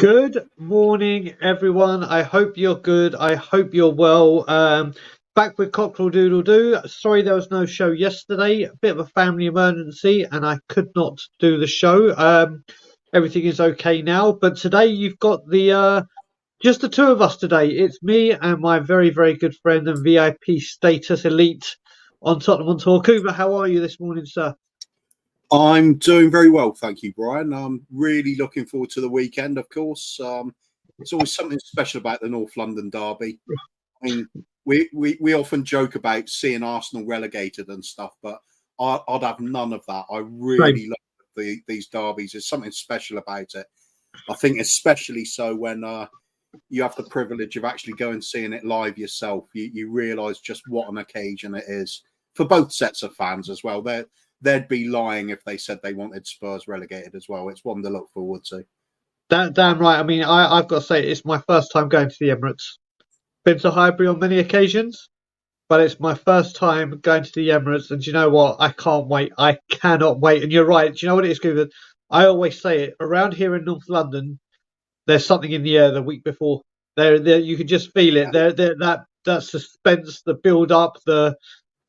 Good morning, everyone. I hope you're good. I hope you're well. Back with Cockerel Doodle Doo. Sorry there was no show yesterday. A bit of a family emergency and I could not do the show. Everything is okay now. But today you've got the just the two of us today. It's me and my very, very good friend and VIP status elite on Tottenham Hotspur. Cooper, how are you this morning, sir? I'm doing very well, thank you, Brian. I'm really looking forward to the weekend, of course. It's always something special about the North London derby. I mean, we often joke about seeing Arsenal relegated and stuff, but I'd have none of that. I really love these derbies. There's something special about it. I think especially so when you have the privilege of actually going and seeing it live yourself. You realise just what an occasion it is for both sets of fans as well. They'd be lying if they said they wanted Spurs relegated as well. It's one to look forward to. Damn right. I mean, I've got to say, it's my first time going to the Emirates. Been to Highbury on many occasions, but it's my first time going to the Emirates. And do you know what? I can't wait. I cannot wait. And you're right. Do you know what it is, Cooper? I always say it. Around here in North London, there's something in the air the week before. There, you can just feel it. That suspense, the build-up, the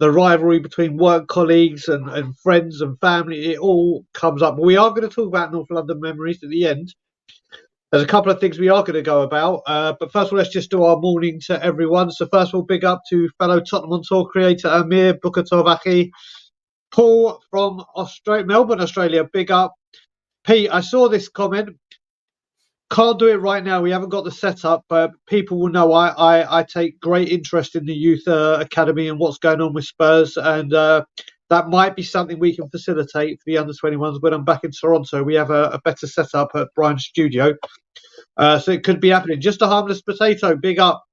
rivalry between work colleagues and friends and family, it all comes up. We are going to talk about North London memories at the end. There's a couple of things we are going to go about. But first of all, let's just do our morning to everyone. So first of all, big up to fellow Tottenham Hotspur creator Amir Bukatovaki. Paul from Melbourne, Australia, big up. Pete, I saw this comment. Can't do it right now. We haven't got the setup, but people will know I take great interest in the youth academy and what's going on with Spurs, and that might be something we can facilitate for the under-21s when I'm back in Toronto. We have a better setup at Brian's studio, so it could be happening. Just a harmless potato. Big up,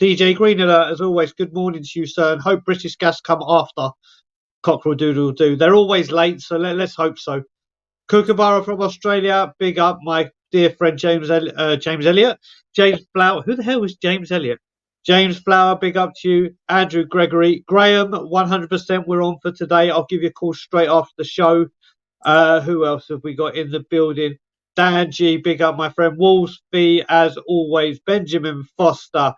DJ Green Alert, as always. Good morning to you, sir, and hope British Gas come after Cockerel Doodle Doo. They're always late, so let's hope so. Kookaburra from Australia, big up, my dear friend James Elliott. James Flower. Who the hell was James Elliott? James Flower, big up to you. Andrew Gregory. Graham, 100% we're on for today. I'll give you a call straight after the show. Who else have we got in the building? Dan G, big up, my friend. Wolves B, as always. Benjamin Foster.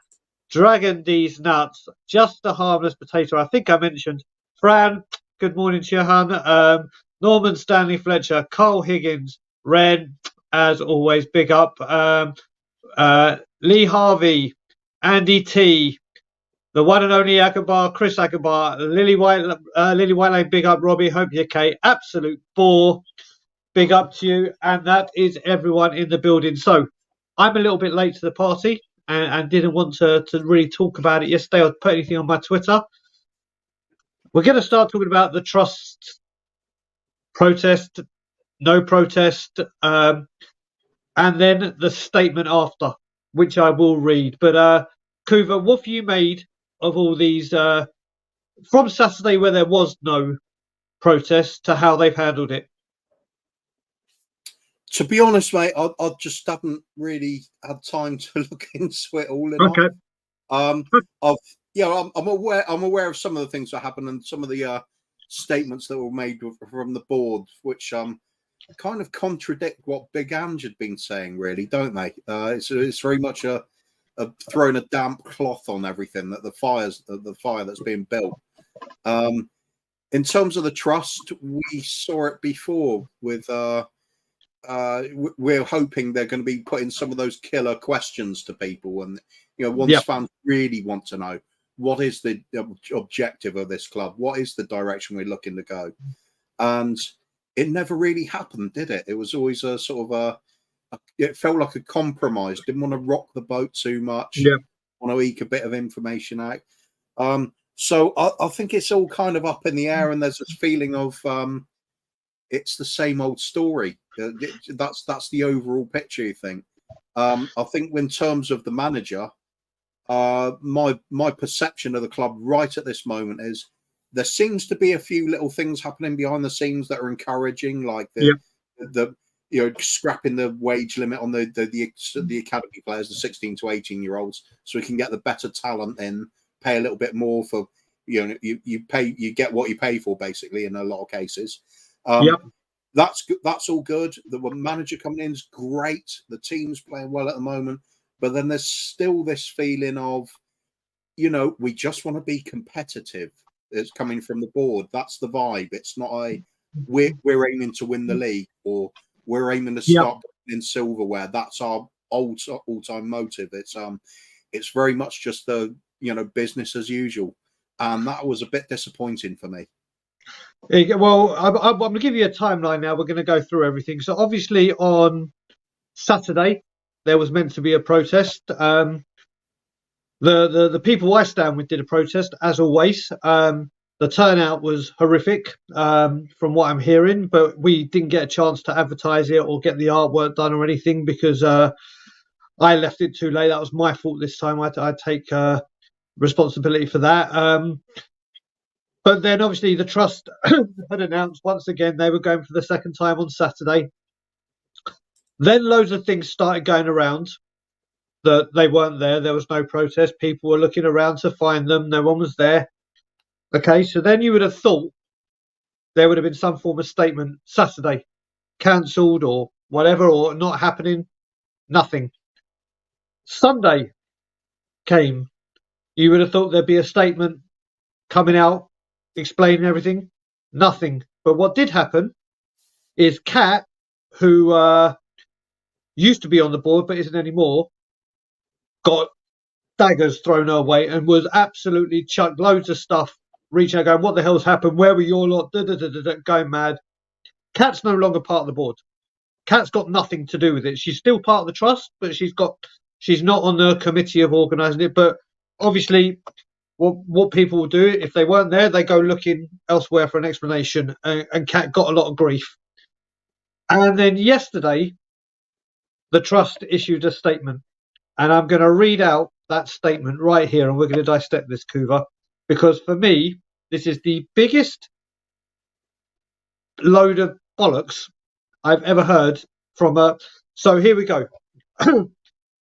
Dragon D's Nuts. Just a harmless potato. I think I mentioned. Fran, good morning to you, hun. Norman Stanley Fletcher. Carl Higgins. Ren, as always, big up. Lee Harvey, Andy T, the one and only Akbar, Chris Akbar, Lily Whitelane, big up. Robbie, hope you're okay. Absolute bore, big up to you. And that is everyone in the building. So I'm a little bit late to the party and didn't want to really talk about it yesterday or put anything on my Twitter. We're going to start talking about the trust protest, no protest, and then the statement after, which I will read. But Kuva, what have you made of all these from Saturday where there was no protest to how they've handled it? To be honest, mate, I just haven't really had time to look into it all enough. Okay. I'm aware of some of the things that happened and some of the statements that were made from the board, which kind of contradict what Big Ange had been saying, really, don't they? It's very much a throwing a damp cloth on everything, that the fire that's being built. In terms of the trust, we saw it before with we're hoping they're going to be putting some of those killer questions to people, and once fans really want to know what is the objective of this club, what is the direction we're looking to go, and it never really happened, did it? It was always a sort of it felt like a compromise. Didn't want to rock the boat too much. Want to eke a bit of information out. So I think it's all kind of up in the air, and there's this feeling of it's the same old story. That's the overall picture, you think. I think in terms of the manager, my perception of the club right at this moment is there seems to be a few little things happening behind the scenes that are encouraging, like the scrapping the wage limit on the academy players, the 16 to 18-year-olds, so we can get the better talent in, pay a little bit more for you get what you pay for, basically, in a lot of cases. That's all good. The manager coming in is great. The team's playing well at the moment, but then there's still this feeling of, we just want to be competitive. It's coming from the board. That's the vibe. It's not we're aiming to win the league, or we're aiming to start in silverware. That's our all-time motive. It's very much just the business as usual, and that was a bit disappointing for me. Well, I'm going to give you a timeline now. We're going to go through everything. So obviously on Saturday there was meant to be a protest. The people I stand with did a protest, as always. The turnout was horrific, from what I'm hearing, but we didn't get a chance to advertise it or get the artwork done or anything because I left it too late. That was my fault this time. I take responsibility for that. But then obviously the trust had announced once again they were going for the second time on Saturday. Then loads of things started going around that they weren't there. There was no protest. People were looking around to find them. No one was there. Okay, so then you would have thought there would have been some form of statement Saturday, cancelled or whatever, or not happening. Nothing. Sunday came. You would have thought there'd be a statement coming out explaining everything. Nothing. But what did happen is Kat, who used to be on the board but isn't anymore, got daggers thrown her way and was absolutely chucked loads of stuff, reaching out going, what the hell's happened? Where were your lot? Going mad. Kat's no longer part of the board. Kat's got nothing to do with it. She's still part of the trust, but she's not on the committee of organising it. But obviously what people will do, if they weren't there, they go looking elsewhere for an explanation, and Kat got a lot of grief. And then yesterday, the trust issued a statement, and I'm going to read out that statement right here, and we're going to dissect this, Kuva, because for me, this is the biggest load of bollocks I've ever heard from a... So here we go.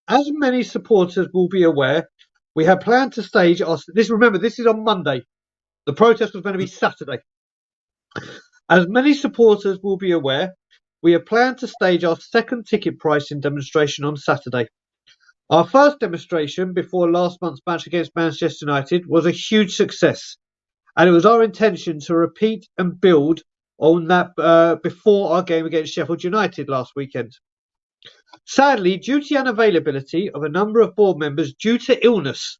As many supporters will be aware, we have planned to stage our... Remember, this is on Monday. The protest was going to be Saturday. As many supporters will be aware, we have planned to stage our second ticket pricing demonstration on Saturday. Our first demonstration before last month's match against Manchester United was a huge success, and it was our intention to repeat and build on that before our game against Sheffield United last weekend. Sadly, due to the unavailability of a number of board members due to illness,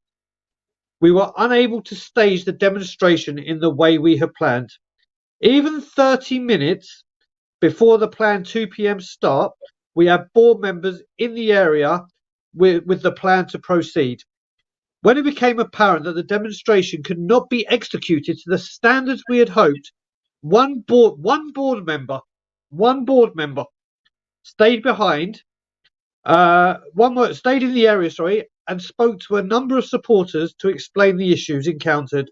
we were unable to stage the demonstration in the way we had planned. Even 30 minutes before the planned 2 p.m. start, we had board members in the area with the plan to proceed. When it became apparent that the demonstration could not be executed to the standards we had hoped, one board member stayed behind. Stayed in the area, and spoke to a number of supporters to explain the issues encountered.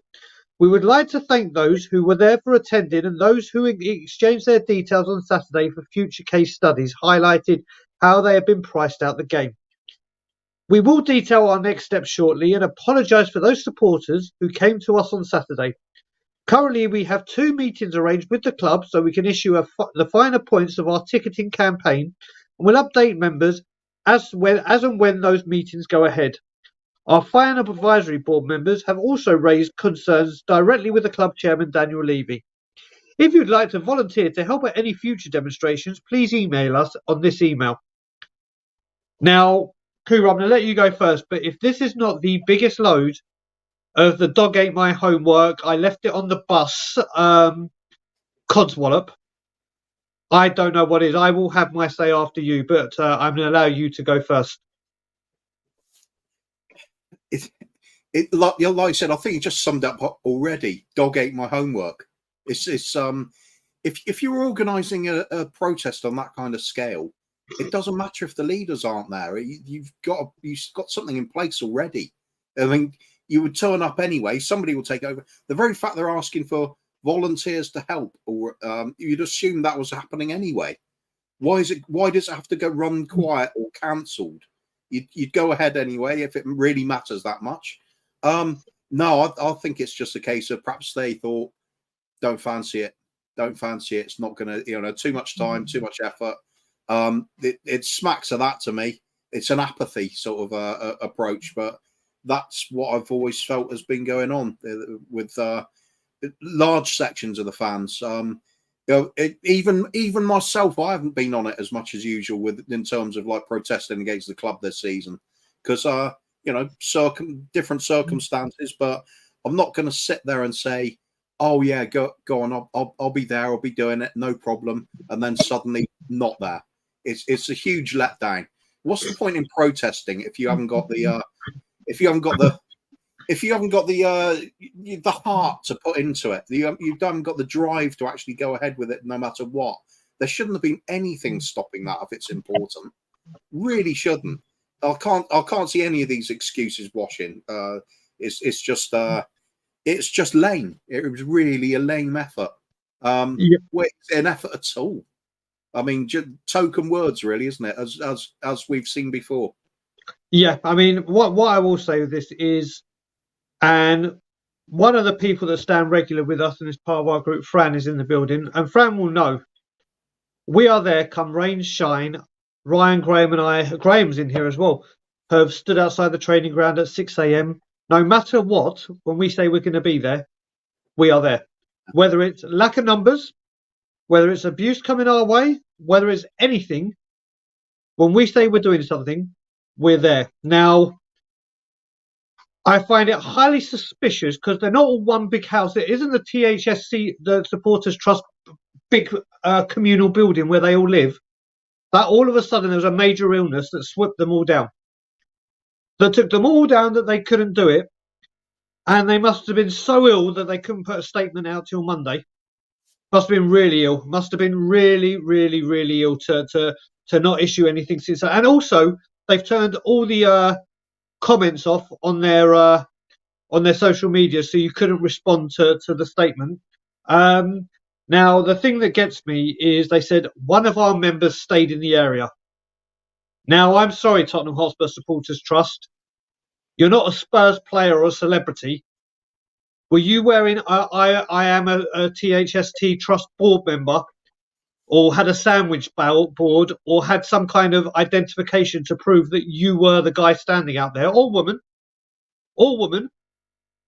We would like to thank those who were there for attending and those who exchanged their details on Saturday for future case studies, highlighted how they have been priced out the game. We will detail our next steps shortly and apologise for those supporters who came to us on Saturday. Currently, we have 2 meetings arranged with the club so we can issue the finer points of our ticketing campaign, and we'll update members as and when those meetings go ahead. Our Fire and Advisory Board members have also raised concerns directly with the club chairman, Daniel Levy. If you'd like to volunteer to help at any future demonstrations, please email us on this email. Now, Kura, I'm going to let you go first, but if this is not the biggest load of the dog ate my homework, I left it on the bus, codswallop, I don't know what it is. I will have my say after you, but I'm going to allow you to go first. Like I said, I think you just summed up already. Dog ate my homework. It's if you're organising a protest on that kind of scale, it doesn't matter if the leaders aren't there. You've got something in place already. I mean, you would turn up anyway. Somebody will take over. The very fact they're asking for volunteers to help, or you'd assume that was happening anyway. Why does it have to go run quiet or cancelled? You'd go ahead anyway if it really matters that much. No, I think it's just a case of perhaps they thought, don't fancy it. It's not going to, too much time, too much effort. It smacks of that to me. It's an apathy sort of approach, but that's what I've always felt has been going on with large sections of the fans. Even myself, I haven't been on it as much as usual in terms of like protesting against the club this season because different circumstances. But I'm not going to sit there and say, "Oh yeah, go on, I'll be there, I'll be doing it, no problem," and then suddenly not there. It's a huge letdown. What's the point in protesting if you haven't got the heart to put into it? You haven't got the drive to actually go ahead with it, no matter what. There shouldn't have been anything stopping that if it's important. Really shouldn't. I can't see any of these excuses washing. It's just lame. It was really a lame effort. It's an effort at all. I mean, just token words, really, isn't it? As we've seen before. Yeah, I mean, what I will say with this is, and one of the people that stand regular with us and is part of our group, Fran, is in the building, and Fran will know we are there come rain, shine. Ryan, Graham and I, Graham's in here as well, have stood outside the training ground at 6 a.m. No matter what, when we say we're going to be there, we are there. Whether it's lack of numbers, whether it's abuse coming our way, whether it's anything, when we say we're doing something, we're there. Now, I find it highly suspicious because they're not all one big house. It isn't the THST, the Supporters Trust, big communal building where they all live. That all of a sudden there was a major illness that swept them all down. That took them all down that they couldn't do it. And they must have been so ill that they couldn't put a statement out till Monday. Must have been really ill. Must have been really, really, really ill to not issue anything since that. And also, they've turned all the comments off on their social media, so you couldn't respond to the statement. Now, the thing that gets me is they said one of our members stayed in the area. Now, I'm sorry, Tottenham Hotspur Supporters Trust. You're not a Spurs player or a celebrity. Were you wearing I am a THST Trust board member, or had a sandwich board, or had some kind of identification to prove that you were the guy standing out there, or woman?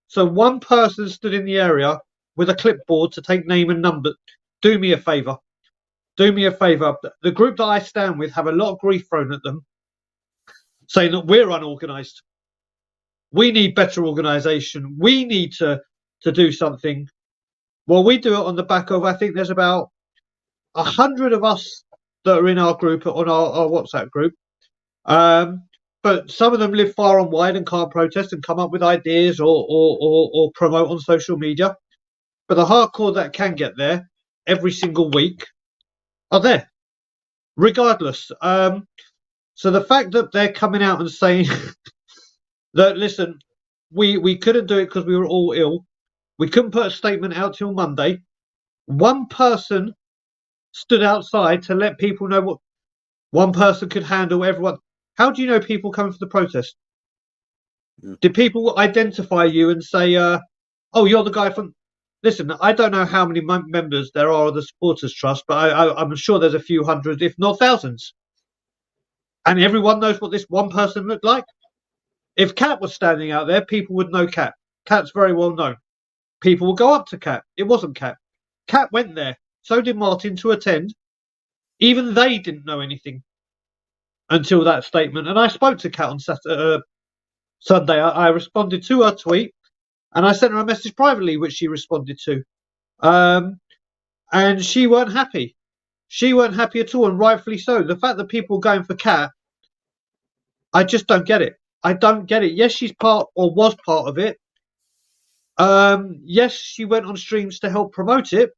So one person stood in the area with a clipboard to take name and number. Do me a favour. The group that I stand with have a lot of grief thrown at them, saying that we're unorganised. We need better organisation. We need to do something. Well, we do it on the back of, I think there's about 100 of us that are in our group, on our WhatsApp group. But some of them live far and wide and can't protest and come up with ideas or promote on social media. But the hardcore that can get there every single week are there, regardless. So the fact that they're coming out and saying that, listen, we couldn't do it because we were all ill. We couldn't put a statement out till Monday. One person stood outside to let people know what one person could handle everyone. How do you know people coming for the protest? Did people identify you and say, "Oh, you're the guy from"? Listen, I don't know how many members there are of the supporters trust, but I'm sure there's a few hundred, if not thousands. And everyone knows what this one person looked like. If Cat was standing out there, people would know Cat. Cat's very well known. People will go up to Cat. It wasn't Cat. Cat went there. So did Martin to attend. Even they didn't know anything until that statement. And I spoke to Cat on Sunday. I responded to her tweet, and I sent her a message privately, which she responded to. And she weren't happy. She weren't happy at all, and rightfully so. The fact that people are going for Cat, I just don't get it. I don't get it. Yes, she's part or was part of it. Yes, she went on streams to help promote it.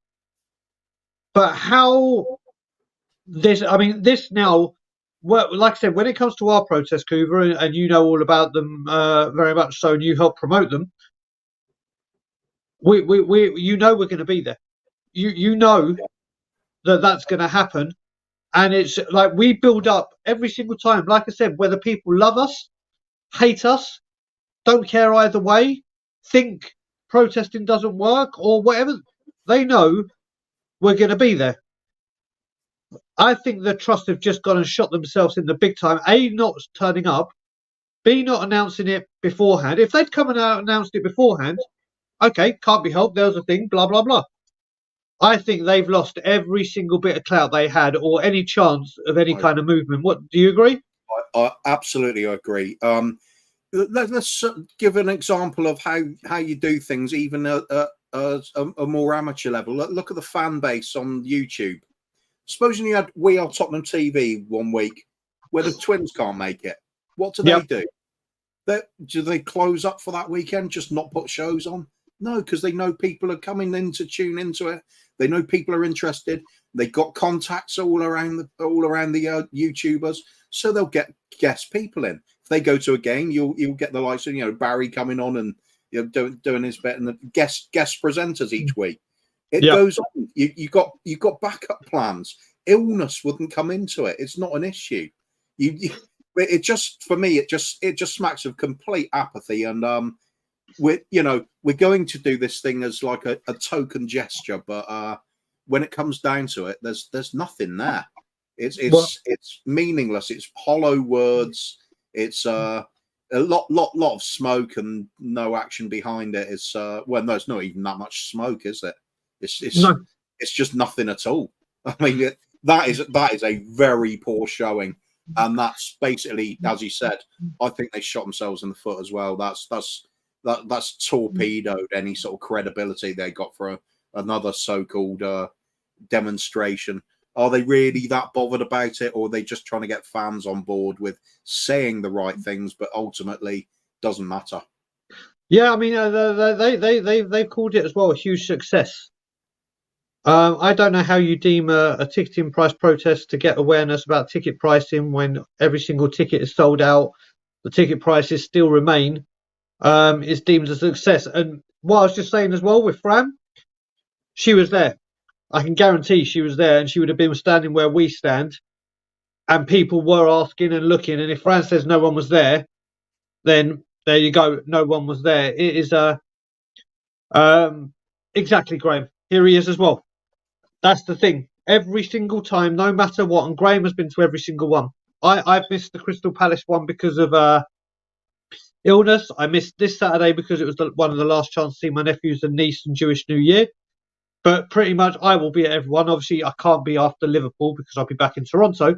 But how this? I mean, this now. Well, like I said, when it comes to our protest, Coover, and you know all about them very much so, and you help promote them. You know we're going to be there. You know that's going to happen, and it's like we build up every single time. Like I said, whether people love us, hate us, don't care either way, think protesting doesn't work or whatever, they know we're going to be there. I think the trust have just gone and shot themselves in the big time. A, not turning up. B, not announcing it beforehand. If they'd come and announced it beforehand, okay, can't be helped. There's a thing, blah, blah, blah. I think they've lost every single bit of clout they had or any chance of any kind of movement. What, do you agree? I absolutely agree. Let's give an example of how you do things, even at a more amateur level. Look at the fan base on YouTube. Supposing you had We Are Tottenham TV one week where the Twins can't make it. What do they do? Do they close up for that weekend, just not put shows on? No, because they know people are coming in to tune into it. They know people are interested. They've got contacts all around the YouTubers, so they'll get guest people in. If they go to a game, you'll get the likes of Barry coming on and doing his bit, and the guest presenters each week. It goes on. You got backup plans. Illness wouldn't come into it. It's not an issue. It just, for me, it just smacks of complete apathy. And we're going to do this thing as like a token gesture, but when it comes down to it, there's nothing there. It's meaningless. It's hollow words. It's a lot of smoke and no action behind it. It's well, no, it's not even that much smoke, is it? It's just nothing at all. I mean, that is a very poor showing, and that's basically, as you said, I think they shot themselves in the foot as well. That's torpedoed any sort of credibility they got for another so-called demonstration. Are they really that bothered about it, or are they just trying to get fans on board with saying the right things, but ultimately doesn't matter? Yeah, I mean, they've called it as well a huge success. I don't know how you deem a ticketing price protest to get awareness about ticket pricing when every single ticket is sold out. The ticket prices still remain. Is deemed a success. And what I was just saying as well with Fran, she was there. I can guarantee she was there, and she would have been standing where we stand. And people were asking and looking. And if Fran says no one was there, then there you go. No one was there. It is exactly, Graham. Here he is as well. That's the thing. Every single time, no matter what, and Graham has been to every single one. I've missed the Crystal Palace one because of illness. I missed this Saturday because it was one of the last chance to see my nephews and niece and Jewish New Year. But pretty much I will be at everyone. Obviously, I can't be after Liverpool because I'll be back in Toronto.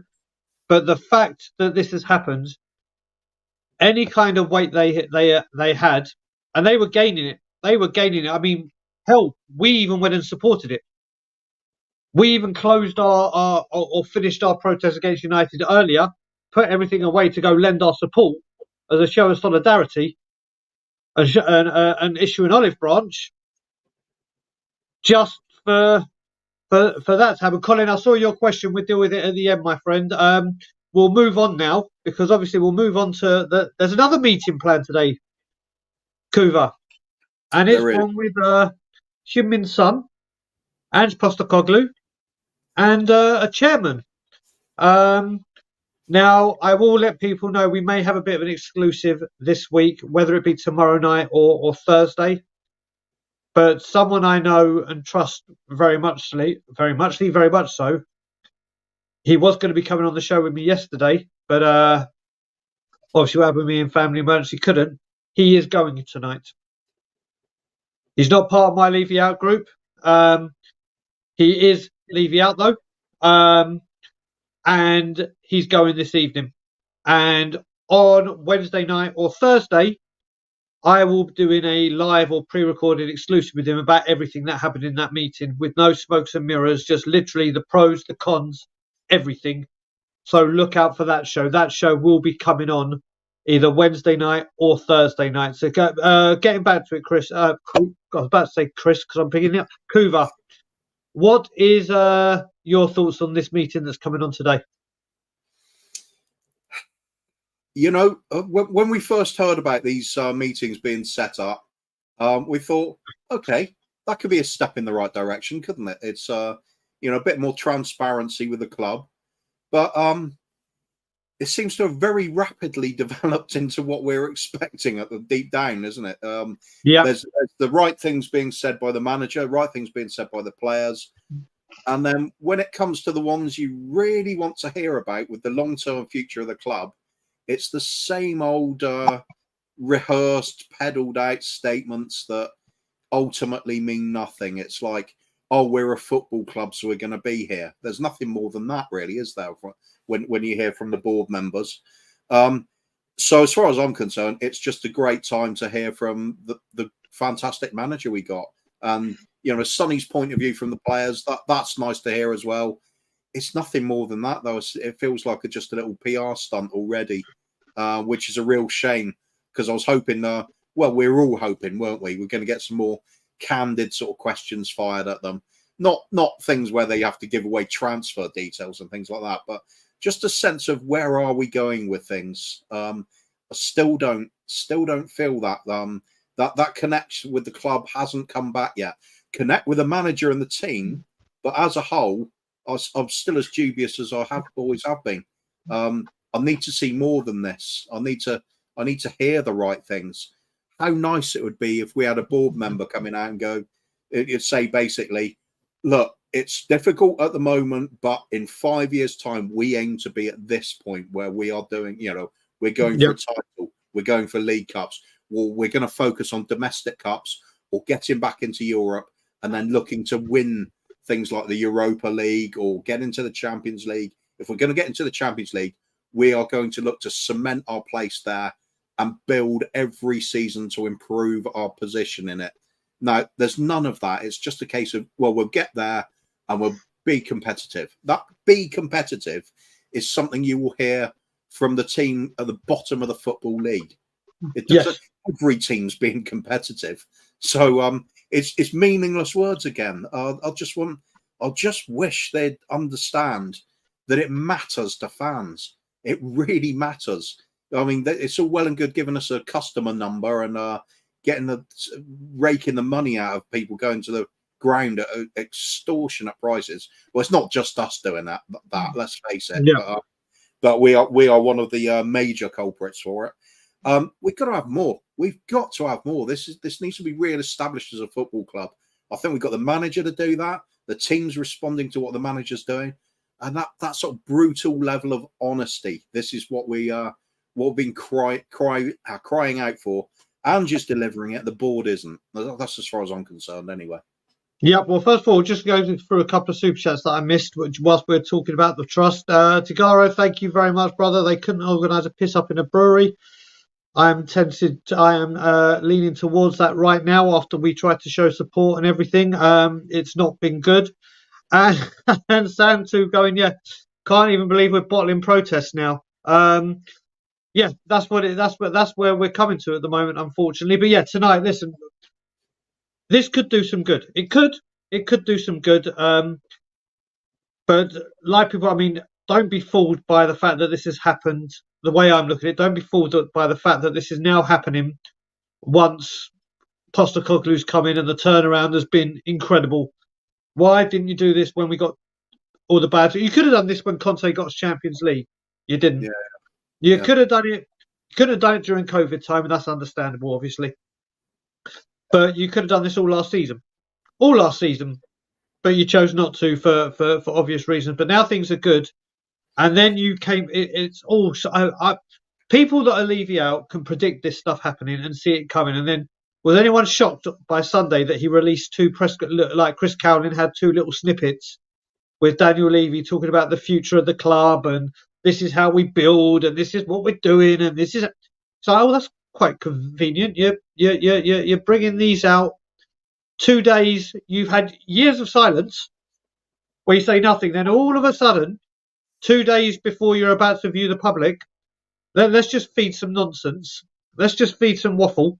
But the fact that this has happened, any kind of weight they had, and they were gaining it. They were gaining it. I mean, hell, we even went and supported it. We even closed or finished our protest against United earlier, put everything away to go lend our support as a show of solidarity and issue an olive branch just for that to happen. Colin, I saw your question. We'll deal with it at the end, my friend. We'll move on now because obviously we'll move on to there's another meeting planned today, Kuva. and it's There is. one with Min Sun and Postecoglou and a chairman. Now, I will let people know we may have a bit of an exclusive this week, whether it be tomorrow night or Thursday. But someone I know and trust very much so. He was going to be coming on the show with me yesterday, but obviously we had with me in family emergency, couldn't. He is going tonight. He's not part of my Levy Out group. He is Levy Out though, and he's going this evening. And on Wednesday night or Thursday, I will be doing a live or pre-recorded exclusive with him about everything that happened in that meeting, with no smokes and mirrors, just literally the pros, the cons, everything. So look out for that show. That show will be coming on either Wednesday night or Thursday night. So getting back to it, Chris. I was about to say Chris because I'm picking it up. Kuva, what is your thoughts on this meeting that's coming on today? You know, when we first heard about these meetings being set up, we thought, okay, that could be a step in the right direction, couldn't it? It's a bit more transparency with the club, but it seems to have very rapidly developed into what we're expecting at the deep down, isn't it? There's the right things being said by the manager, right things being said by the players, and then when it comes to the ones you really want to hear about with the long-term future of the club, it's the same old rehearsed, pedalled out statements that ultimately mean nothing. It's like, oh, we're a football club, so we're going to be here. There's nothing more than that, really, is there, when you hear from the board members? So as far as I'm concerned, it's just a great time to hear from the fantastic manager we got. And, Sonny's point of view from the players, that's nice to hear as well. It's nothing more than that, though. It feels like just a little PR stunt already, which is a real shame because I was hoping, we were all hoping, weren't we? We're going to get some more candid sort of questions fired at them. Not things where they have to give away transfer details and things like that, but just a sense of where are we going with things. I still don't feel that that connection with the club hasn't come back yet. Connect with the manager and the team, but as a whole, I'm still as dubious as I always have been. I need to see more than this. I need to hear the right things. How nice it would be if we had a board member coming out and go, it'd say basically, look, it's difficult at the moment, but in 5 years' time, we aim to be at this point where we are doing, we're going for a title, we're going for League Cups, we're going to focus on domestic cups or getting back into Europe and then looking to win things like the Europa League or get into the Champions League. If we're going to get into the Champions League, we are going to look to cement our place there and build every season to improve our position in it. Now, there's none of that. It's just a case of, we'll get there and we'll be competitive. That be competitive is something you will hear from the team at the bottom of the Football League. It doesn't, every team's being competitive. So it's meaningless words again. I just wish they'd understand that it matters to fans. It really matters. I mean, it's all well and good giving us a customer number and raking the money out of people going to the ground at extortionate prices. Well, it's not just us doing that. Let's face it. Yeah. But we are one of the major culprits for it. We've got to have more. We've got to have more. This needs to be re-established as a football club. I think we've got the manager to do that. The team's responding to what the manager's doing, and that sort of brutal level of honesty. This is what we've been crying out for, and just delivering it. The board isn't. That's as far as I'm concerned, anyway. Yeah, well, first of all, just going through a couple of super chats that I missed, which whilst we were talking about the trust. Tigaro, thank you very much, brother. They couldn't organise a piss up in a brewery. I am leaning towards that right now after we tried to show support and everything. It's not been good. And Santu going, can't even believe we're bottling protests now. That's where we're coming to at the moment, unfortunately. But tonight, listen, this could do some good. It could do some good. But like people, I mean, don't be fooled by the fact that this has happened. The way I'm looking at it, don't be fooled by the fact that this is now happening once Postecoglou's come in and the turnaround has been incredible. Why didn't you do this when we got all the bad? You could have done this when Conte got us Champions League. You didn't. Yeah. You could have done it. Could have done it during COVID time, and that's understandable, obviously. But you could have done this all last season. But you chose not to for obvious reasons. But now things are good, and then you came. It's all people that are Levy out can predict this stuff happening and see it coming. And then was anyone shocked by Sunday that he released two press, like Chris Cowling had two little snippets with Daniel Levy talking about the future of the club and this is how we build and this is what we're doing and this is so that's quite convenient. You're bringing these out 2 days. You've had years of silence where you say nothing. Then all of a sudden, 2 days before you're about to view the public, let's just feed some nonsense. Let's just feed some waffle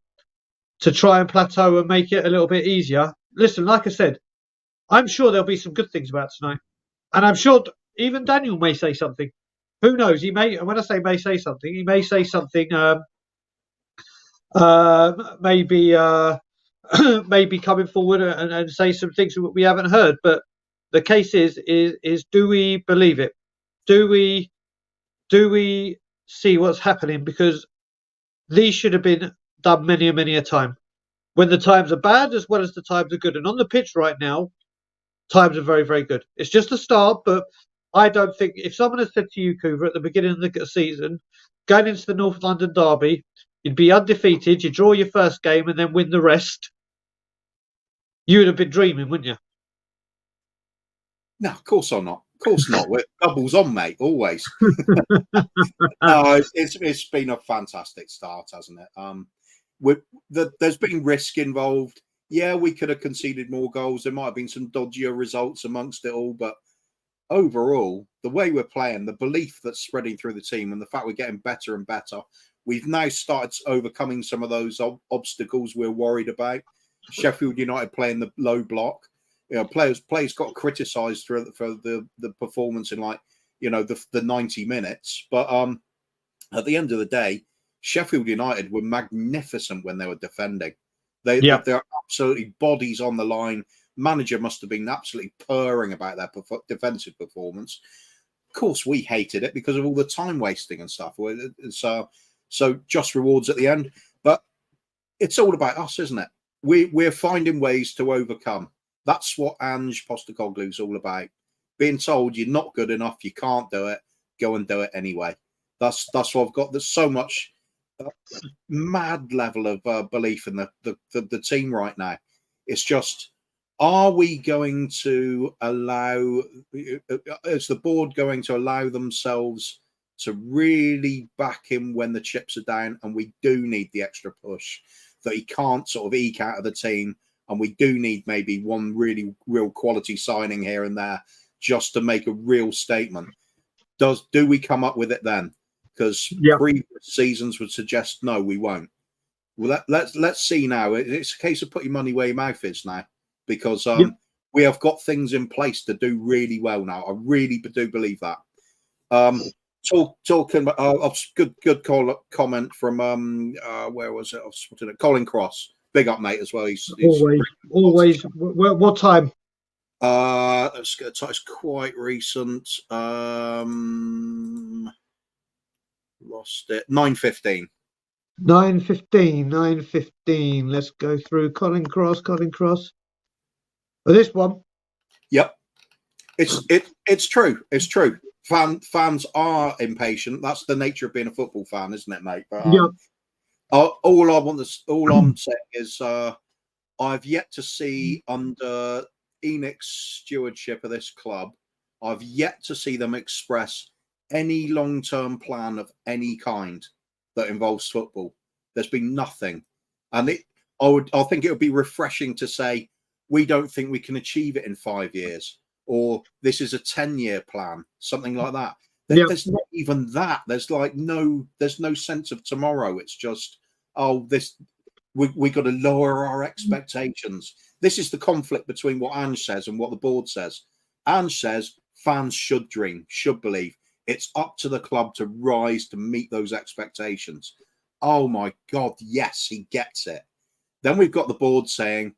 to try and plateau and make it a little bit easier. Listen, like I said, I'm sure there'll be some good things about tonight. And I'm sure even Daniel may say something. Who knows? He may, and when I say may say something, he may say something, maybe maybe coming forward and say some things we haven't heard. But the case is do we believe it? Do we see what's happening? Because these should have been done many a time. When the times are bad as well as the times are good. And on the pitch right now, times are very good. It's just a start, but I don't think if someone had said to you, Coover, at the beginning of the season, going into the North London derby, you'd be undefeated, you draw your first game and then win the rest, you would have been dreaming, wouldn't you? No, of course I'm not. Of course not. We're doubles on, mate, always. It's been a fantastic start, hasn't it? There's been risk involved. Yeah, we could have conceded more goals. There might have been some dodgier results amongst it all, but overall, the way we're playing, the belief that's spreading through the team, and the fact we're getting better and better, we've now started overcoming some of those obstacles we're worried about. Sheffield United playing the low block, players got criticised for the performance in the 90 minutes, but at the end of the day, Sheffield United were magnificent when they were defending. They're absolutely bodies on the line. Manager must have been absolutely purring about their defensive performance. Of course, we hated it because of all the time wasting and stuff. So just rewards at the end. But it's all about us, isn't it? We're finding ways to overcome. That's what Ange Postecoglou is all about. Being told you're not good enough, you can't do it, go and do it anyway. That's what I've got. There's so much mad level of belief in the team right now. It's just, are we going to allow, is the board going to allow themselves to really back him when the chips are down and we do need the extra push that he can't sort of eke out of the team, and we do need maybe one really real quality signing here and there just to make a real statement? Do we come up with it then? Because previous seasons would suggest no, we won't. Well, let's see now. It's a case of put your money where your mouth is now, because we have got things in place to do really well now. I really do believe that. Talking about good comment from where was it? I was spotting it. Colin Cross, big up, mate, as well. He's always. What time? Let's get it's quite recent. Lost it. 9:15. 9:15. Let's go through Colin Cross. Oh, this one. Yep. It's true. It's true. Fans are impatient. That's the nature of being a football fan, isn't it, mate? But all I'm saying is I've yet to see under Enoch's stewardship of this club, I've yet to see them express any long-term plan of any kind that involves football. There's been nothing, and I think it would be refreshing to say we don't think we can achieve it in 5 years, or this is a 10-year plan, something like that. There's not even that. There's no sense of tomorrow. It's just we got to lower our expectations. This is the conflict between what Ange says and what the board says. Ange says fans should dream, should believe. It's up to the club to rise to meet those expectations. Oh my God, yes, he gets it. Then we've got the board saying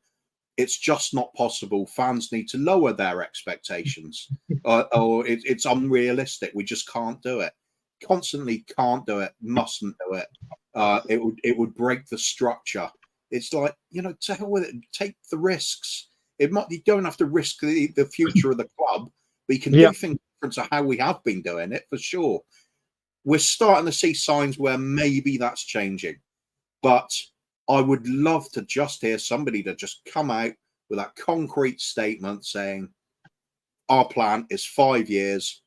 it's just not possible. Fans need to lower their expectations, or it's unrealistic. We just can't do it. Constantly can't do it. Mustn't do it. It would break the structure. It's like, to hell with it. Take the risks. You don't have to risk the future of the club, but you can do things different to how we have been doing it for sure. We're starting to see signs where maybe that's changing, but I would love to just hear somebody to just come out with that concrete statement saying our plan is 5 years,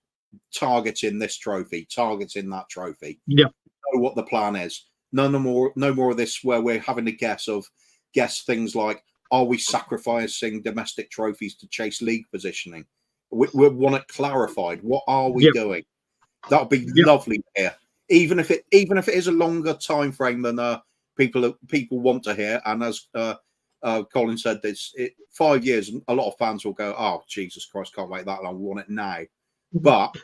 targeting this trophy, targeting that trophy. Yeah. Know what the plan is. No more of this where we're having to guess things like, are we sacrificing domestic trophies to chase league positioning? We want it clarified. What are we doing? That would be lovely to hear. Even if it is a longer time frame than people want to hear. And as Colin said, 5 years. A lot of fans will go, "Oh, Jesus Christ, can't wait that long. We want it now." But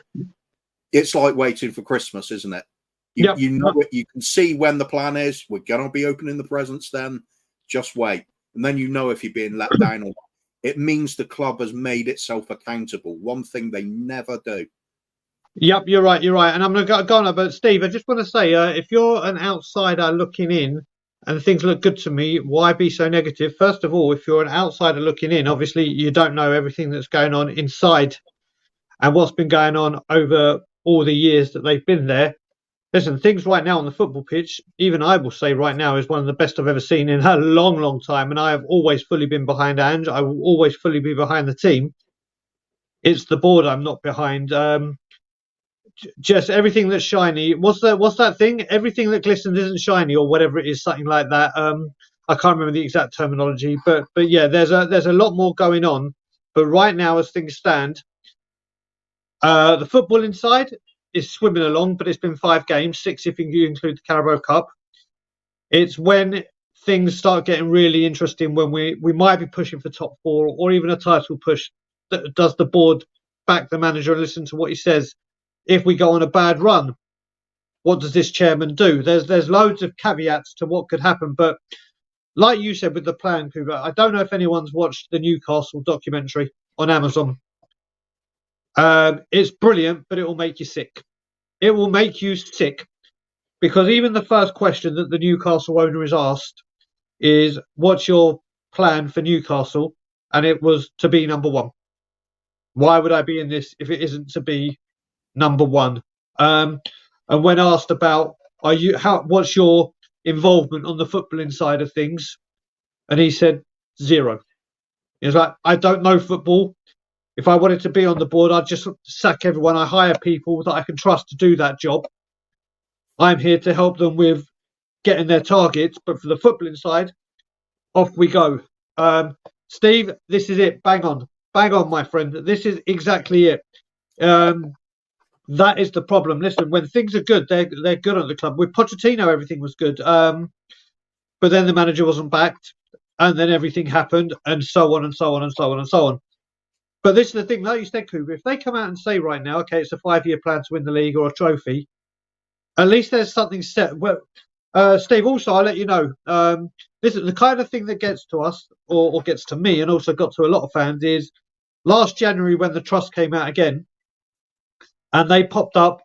it's like waiting for Christmas, isn't it? You know it. You can see when the plan is. We're going to be opening the presents then. Just wait. And then if you're being let down or not. It means the club has made itself accountable. One thing they never do. Yep, you're right. And I'm going to go on. But Steve, I just want to say, if you're an outsider looking in and things look good to me, why be so negative? First of all, if you're an outsider looking in, obviously you don't know everything that's going on inside and what's been going on over all the years that they've been there. Listen, things right now on the football pitch, even I will say right now, is one of the best I've ever seen in a long, long time. And I have always fully been behind Ange. I will always fully be behind the team. It's the board I'm not behind. Just everything that's shiny. What's that thing? Everything that glistens isn't shiny, or whatever it is, something like that. I can't remember the exact terminology, but yeah, there's a lot more going on. But right now, as things stand, the football inside is swimming along, but it's been 5 games, 6 if you include the Carabao Cup. It's when things start getting really interesting, when we might be pushing for top 4 or even a title push. Does the board back the manager and listen to what he says? If we go on a bad run, what does this chairman do? There's loads of caveats to what could happen, but like you said with the plan, Cooper, I don't know if anyone's watched the Newcastle documentary on Amazon. It's brilliant, but it will make you sick. It will make you sick, because even the first question that the Newcastle owner is asked is, what's your plan for Newcastle? And it was to be number 1. Why would I be in this if it isn't to be number 1? And when asked about, what's your involvement on the footballing side of things? And he said 0. He was like, I don't know football. If I wanted to be on the board, I'd just sack everyone. I hire people that I can trust to do that job. I'm here to help them with getting their targets. But for the footballing side, off we go. Steve, this is it. Bang on, my friend. This is exactly it. That is the problem. Listen, when things are good, they're good at the club. With Pochettino, everything was good. But then the manager wasn't backed, and then everything happened, and so on and so on and so on and so on. But this is the thing, like you said, Cooper, if they come out and say right now, okay, it's a 5-year plan to win the league or a trophy, at least there's something set. Well, Steve, also, I'll let you know, this is the kind of thing that gets to us, or gets to me, and also got to a lot of fans, is last January when the trust came out again, and they popped up,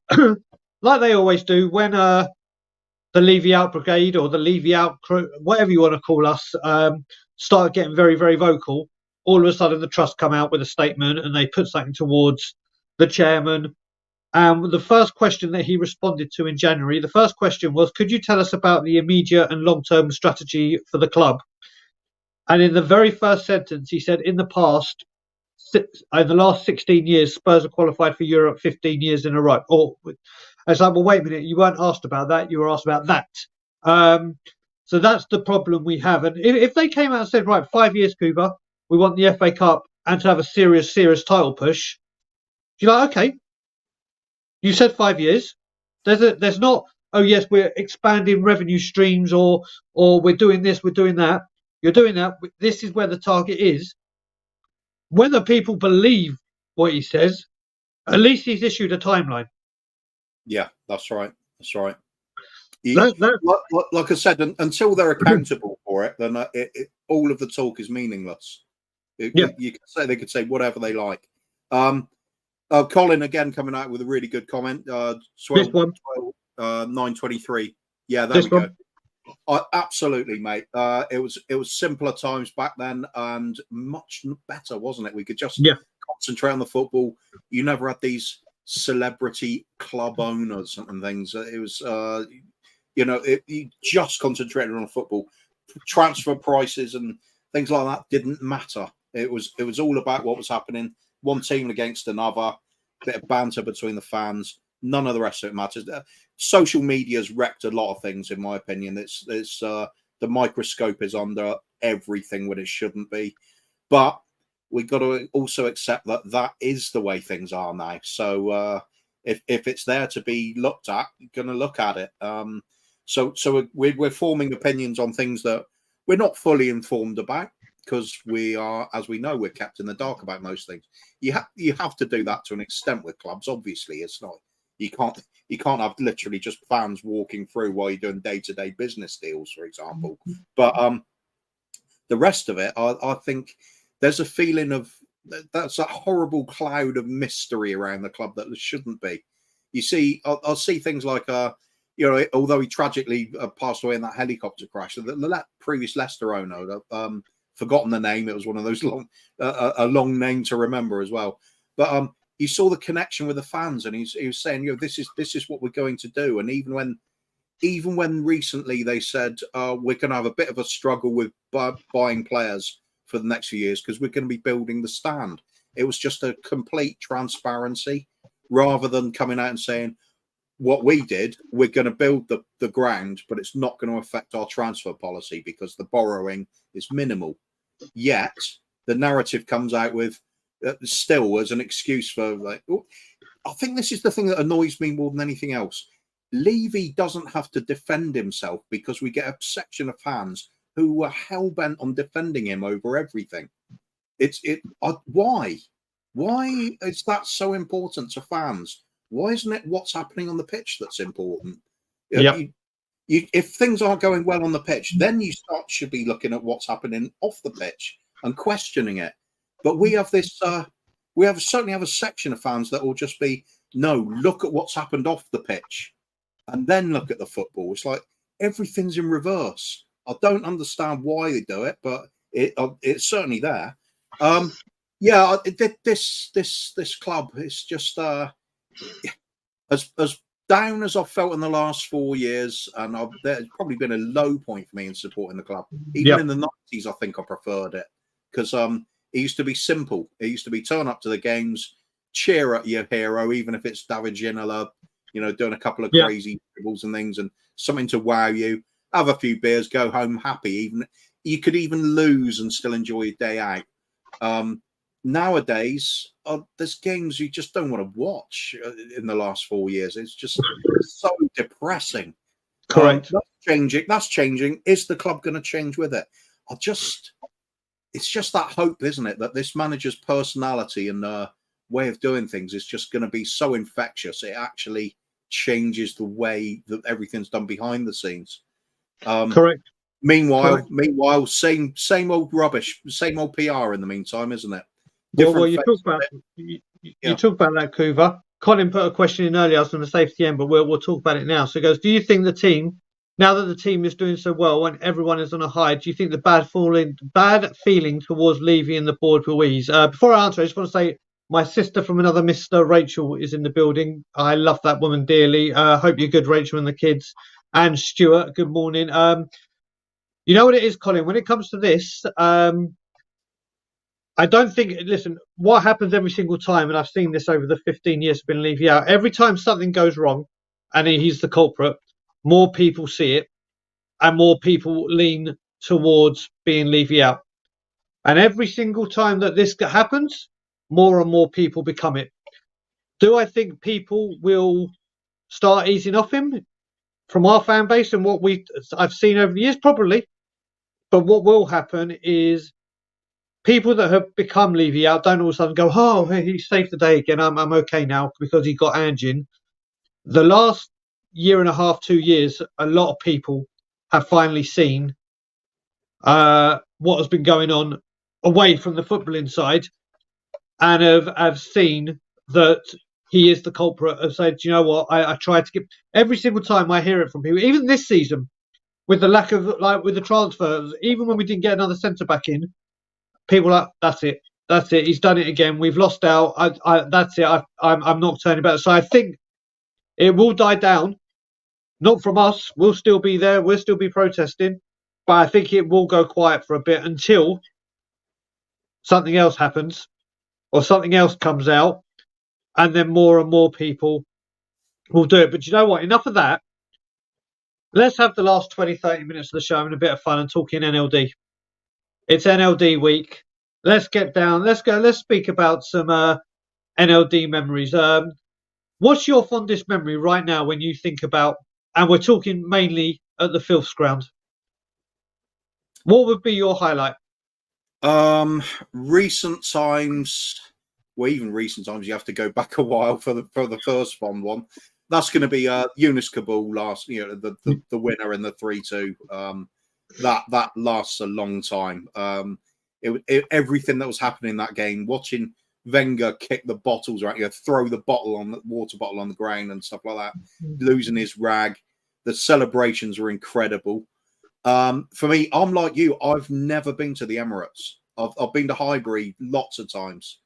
like they always do, when the Levy Out Brigade or the Levy Out crew, whatever you want to call us, started getting very, very vocal. All of a sudden, the trust come out with a statement and they put something towards the chairman. And the first question that he responded to in January, the first question was, could you tell us about the immediate and long-term strategy for the club? And in the very first sentence, he said, in the past, in the last 16 years, Spurs have qualified for Europe 15 years in a row. It's like, well, wait a minute, you weren't asked about that. You were asked about that. So that's the problem we have. And if they came out and said, right, 5 years, Cooper, we want the FA Cup and to have a serious title push, you're like, okay, you said 5 years. There's not, oh, yes, we're expanding revenue streams or we're doing this, we're doing that. You're doing that. This is where the target is. Whether people believe what he says, at least he's issued a timeline. Yeah, that's right. That's right. That, that, Like I said, until they're accountable for it, then all of the talk is meaningless. yeah, They could say whatever they like. Colin again coming out with a really good comment. this one, 923. Yeah, there this we go. one, Absolutely, mate. It was simpler times back then and much better, wasn't it? We could just yeah, concentrate on the football. You never had these celebrity club owners and things. It was, you just concentrated on football. Transfer prices and things like that didn't matter. It was all about what was happening. One team against another, bit of banter between the fans. None of the rest of it matters. Social media's wrecked a lot of things, in my opinion. It's the microscope is under everything when it shouldn't be. But we've got to also accept that that is the way things are now. So if it's there to be looked at, you're going to look at it. So we're forming opinions on things that we're not fully informed about, because we are, as we know, we're kept in the dark about most things. You have to do that to an extent with clubs. Obviously, it's not. You can't have literally just fans walking through while you're doing day-to-day business deals, for example. But the rest of it, I think there's a feeling of that's a horrible cloud of mystery around the club that there shouldn't be. You see, I'll see things like although he tragically passed away in that helicopter crash, the previous Leicester owner, forgotten the name. It was one of those a long name to remember as well. But you saw the connection with the fans, and he was saying, this is what we're going to do. And even when recently they said we're going to have a bit of a struggle with buying players for the next few years because we're going to be building the stand, it was just a complete transparency rather than coming out and saying, what we did, we're going to build the ground, but it's not going to affect our transfer policy because the borrowing is minimal. Yet the narrative comes out with still as an excuse for I think this is the thing that annoys me more than anything else. Levy doesn't have to defend himself because we get a section of fans who were hell bent on defending him over everything. Why is that so important to fans? Why isn't it what's happening on the pitch that's important? yeah. If things aren't going well on the pitch, then you should be looking at what's happening off the pitch and questioning it. But we have this. Certainly have a section of fans that will just be, no, look at what's happened off the pitch, and then look at the football. It's like everything's in reverse. I don't understand why they do it, but it's certainly there. This club is just as down as I've felt in the last 4 years, and there's probably been a low point for me in supporting the club. Even in the 90s, I think I preferred it because it used to be simple. It used to be turn up to the games, cheer at your hero, even if it's David Ginola, doing a couple of crazy dribbles and things, and something to wow you. Have a few beers, go home happy. Even you could even lose and still enjoy your day out. Nowadays, there's games you just don't want to watch in the last 4 years. It's just so depressing. Correct. That's changing. Is the club going to change with it? It's just that hope, isn't it? That this manager's personality and way of doing things is just going to be so infectious. It actually changes the way that everything's done behind the scenes. Correct. Meanwhile, same old rubbish, same old PR in the meantime, isn't it? Well, you talk about that, Kuva. Colin put a question in earlier. I was going to say to the end, but we'll talk about it now. So he goes, do you think the team, now that the team is doing so well and everyone is on a high, do you think the bad feeling towards Levy and the board will ease? Before I answer, I just want to say my sister from another Mr. Rachel is in the building. I love that woman dearly. Hope you're good, Rachel, and the kids. And Stuart, good morning. You know what it is, Colin? When it comes to this, I don't think, listen, what happens every single time, and I've seen this over the 15 years I've been Levy out, every time something goes wrong and he's the culprit, more people see it and more people lean towards being Levy out. And every single time that this happens, more and more people become it. Do I think people will start easing off him from our fan base and what I've seen over the years? Probably. But what will happen is people that have become Levy out don't all of a sudden go, oh, hey, he saved the day again. I'm okay now because he got Angin. The last year and a half, 2 years, a lot of people have finally seen what has been going on away from the footballing side, and have seen that he is the culprit. Have said, you know what? I tried to get every single time I hear it from people, even this season, with the lack of with the transfers, even when we didn't get another centre back in, people are like, that's it. That's it. He's done it again. We've lost out. That's it. I'm not turning back. So I think it will die down. Not from us. We'll still be there. We'll still be protesting. But I think it will go quiet for a bit until something else happens or something else comes out. And then more and more people will do it. But you know what? Enough of that. Let's have the last 20, 30 minutes of the show having a bit of fun and talking NLD. It's NLD week. Let's get down. Let's go. Let's speak about some NLD memories. What's your fondest memory right now when you think about, and we're talking mainly at the Filths ground? What would be your highlight? Recent times, well, even recent times, you have to go back a while for the first fond one. That's going to be Yunus Kabul last, the winner in the 3-2. That lasts a long time. Everything that was happening in that game, watching Wenger kick the bottles around, throw the water bottle on the ground and stuff like that, losing his rag. The celebrations were incredible. For me, I'm like you. I've never been to the Emirates. I've been to Highbury lots of times.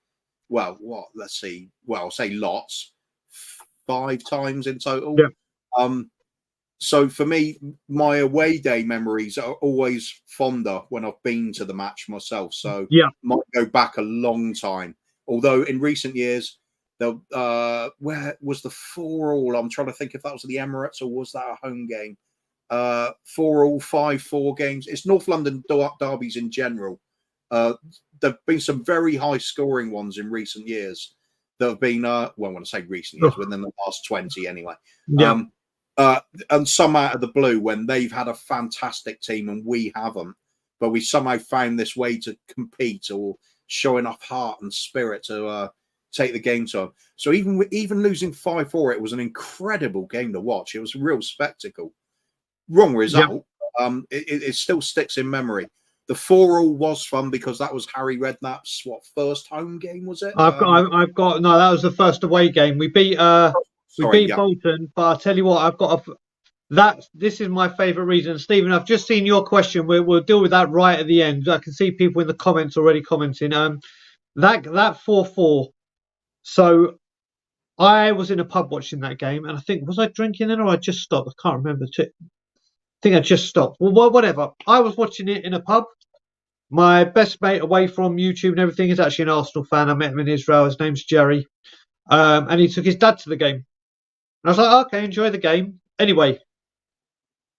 Well, let's see. Well, I'll say lots. 5 times in total. Yeah. So for me, my away day memories are always fonder when I've been to the match myself. So might go back a long time. Although in recent years, where was the 4-4? I'm trying to think if that was the Emirates or was that a home game? 4-4, 5-4 games. It's North London derbies in general. There've been some very high scoring ones in recent years. There have been, well, I want to say recent years, within the last 20 anyway. Yeah. And some out of the blue when they've had a fantastic team and we haven't, but we somehow found this way to compete or show enough heart and spirit to take the game to them. So even losing 5-4, it was an incredible game to watch. It was a real spectacle. Wrong result. It still sticks in memory. The 4-4 was fun because that was Harry Redknapp's first home game, was it? I've got no. That was the first away game. We beat Bolton, but I'll tell you what, I've got this is my favourite reason, Stephen. I've just seen your question. We'll deal with that right at the end. I can see people in the comments already commenting. That 4-4. So I was in a pub watching that game, and I think was I drinking then or I just stopped? I can't remember. I think I just stopped. Well, whatever. I was watching it in a pub. My best mate away from YouTube and everything is actually an Arsenal fan. I met him in Israel. His name's Jerry. And he took his dad to the game. And I was like, okay, enjoy the game. Anyway,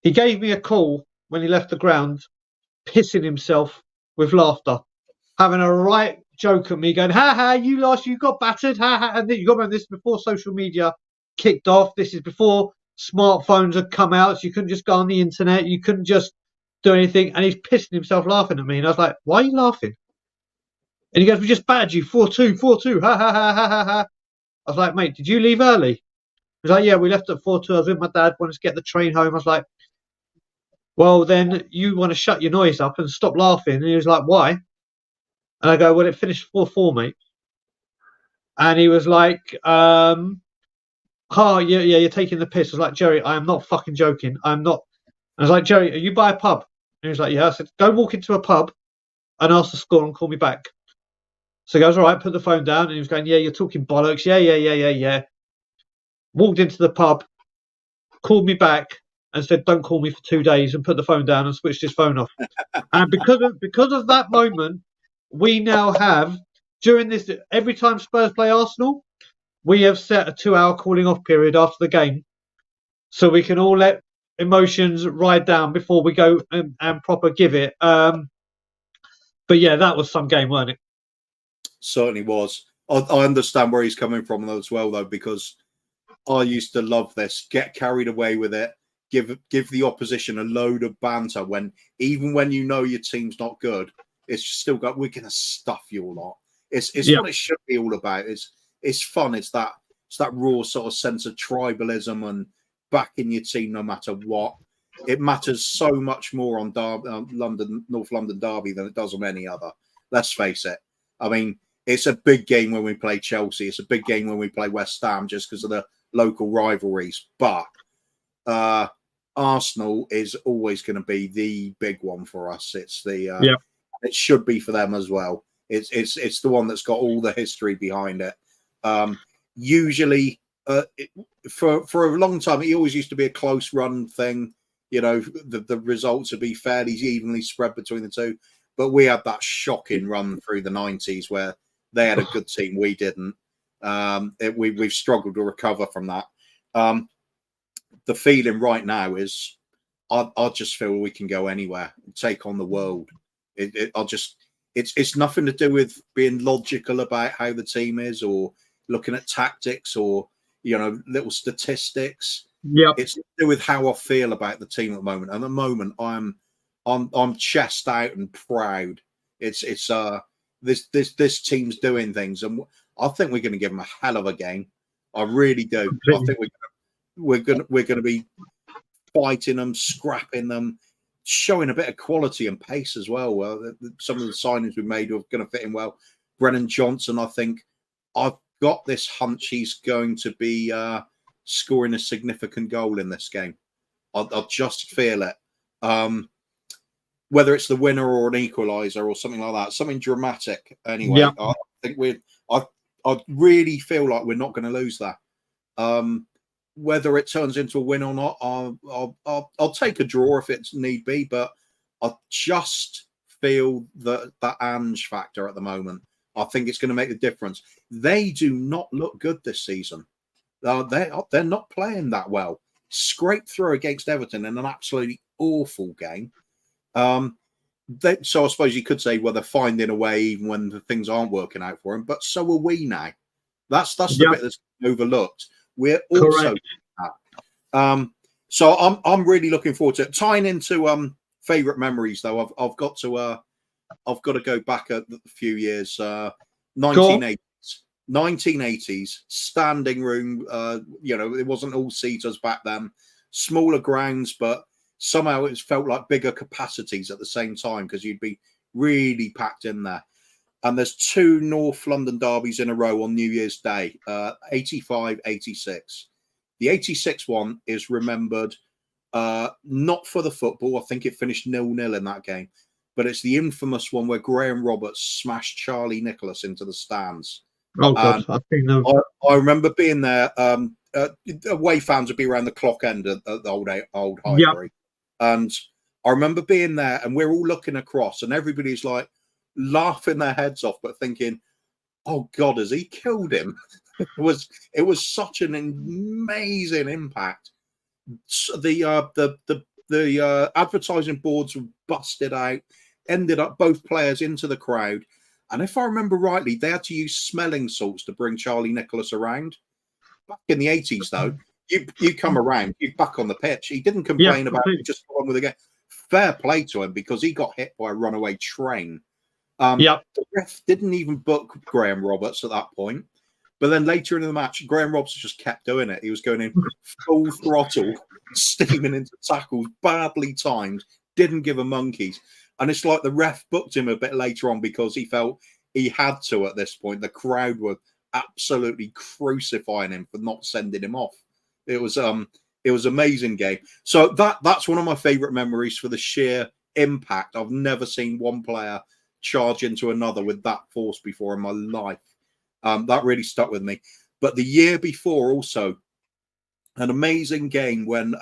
he gave me a call when he left the ground, pissing himself with laughter, having a right joke at me, going, ha ha, you lost, you got battered, ha ha. And then you got to remember, this is before social media kicked off. This is before smartphones had come out. So you couldn't just go on the internet. You couldn't just do anything. And he's pissing himself laughing at me. And I was like, why are you laughing? And he goes, we just battered you, 4-2, 4-2, ha ha ha ha ha ha. I was like, mate, did you leave early? He was like, yeah, we left at 4-2. I was with my dad, wanted to get the train home. I was like, well, then you want to shut your noise up and stop laughing. And he was like, why? And I go, well, it finished 4-4, mate. And he was like, oh, yeah, you're taking the piss. I was like, Jerry, I am not fucking joking. I'm not. I was like, Jerry, are you by a pub? And he was like, yeah. I said, go walk into a pub and ask the score and call me back. So he goes, all right, put the phone down. And he was going, yeah, you're talking bollocks. Yeah. Walked into the pub, called me back and said, don't call me for 2 days, and put the phone down and switched his phone off. And because of that moment, we now have, during this, every time Spurs play Arsenal, we have set a 2-hour calling off period after the game. So we can all let emotions ride down before we go and proper give it. But yeah, that was some game, wasn't it? Certainly was. I understand where he's coming from as well, though, because I used to love this. Get carried away with it. Give the opposition a load of banter even when you know your team's not good. It's still got, we're gonna stuff you a lot. It's what it should be all about. It's fun. It's that raw sort of sense of tribalism and backing your team no matter what. It matters so much more on North London Derby than it does on any other. Let's face it. I mean, it's a big game when we play Chelsea. It's a big game when we play West Ham just because of the local rivalries. But Arsenal is always going to be the big one for us. It's the it should be for them as well. It's the one that's got all the history behind it. Usually, for a long time, it always used to be a close run thing. You know, the results would be fairly evenly spread between the two. But we had that shocking run through the 90s where they had a good team, we didn't. We've struggled to recover from that. The feeling right now is I just feel we can go anywhere and take on the world. It's nothing to do with being logical about how the team is or looking at tactics or, you know, little statistics. Yeah, it's to do with how I feel about the team at the moment. At the moment, I'm chest out and proud. It's this team's doing things, and I think we're going to give them a hell of a game. I really do. I think we're going to be fighting them, scrapping them, showing a bit of quality and pace as well. Some of the signings we made are going to fit in well. Brennan Johnson, I think I've got this hunch he's going to be scoring a significant goal in this game. I'll just feel it. Whether it's the winner or an equaliser or something like that, something dramatic. Anyway, I think I really feel like we're not going to lose that. Whether it turns into a win or not, I'll take a draw if it's need be. But I just feel that Ange factor at the moment. I think it's going to make the difference. They do not look good this season. They're not playing that well. Scraped through against Everton in an absolutely awful game. So I suppose you could say, well, they're finding a way even when the things aren't working out for them. But so are we now. That's the bit that's overlooked. We're also so I'm really looking forward to it. Tying into favourite memories though, I've got to go back a few years. 1980s standing room. It wasn't all seaters back then. Smaller grounds, but somehow it felt like bigger capacities at the same time because you'd be really packed in there. And there's two North London derbies in a row on New Year's Day, 85, 86. The 86 one is remembered not for the football. I think it finished 0-0 in that game. But it's the infamous one where Graham Roberts smashed Charlie Nicholas into the stands. Oh, God. I remember being there. Away fans would be around the clock end at the old Highbury. And I remember being there and we're all looking across and everybody's like laughing their heads off, but thinking, oh, God, has he killed him? It was such an amazing impact. The advertising boards were busted out, ended up both players into the crowd. And if I remember rightly, they had to use smelling salts to bring Charlie Nicholas around. Back in the 80s, though, you come around, you back on the pitch. He didn't complain about it, just got on with the game. Fair play to him because he got hit by a runaway train. The ref didn't even book Graham Roberts at that point. But then later in the match, Graham Roberts just kept doing it. He was going in full throttle, steaming into tackles, badly timed, didn't give a monkeys. And it's like the ref booked him a bit later on because he felt he had to at this point. The crowd were absolutely crucifying him for not sending him off. It was amazing game. So that's one of my favourite memories for the sheer impact. I've never seen one player charge into another with that force before in my life. That really stuck with me. But the year before also, an amazing game when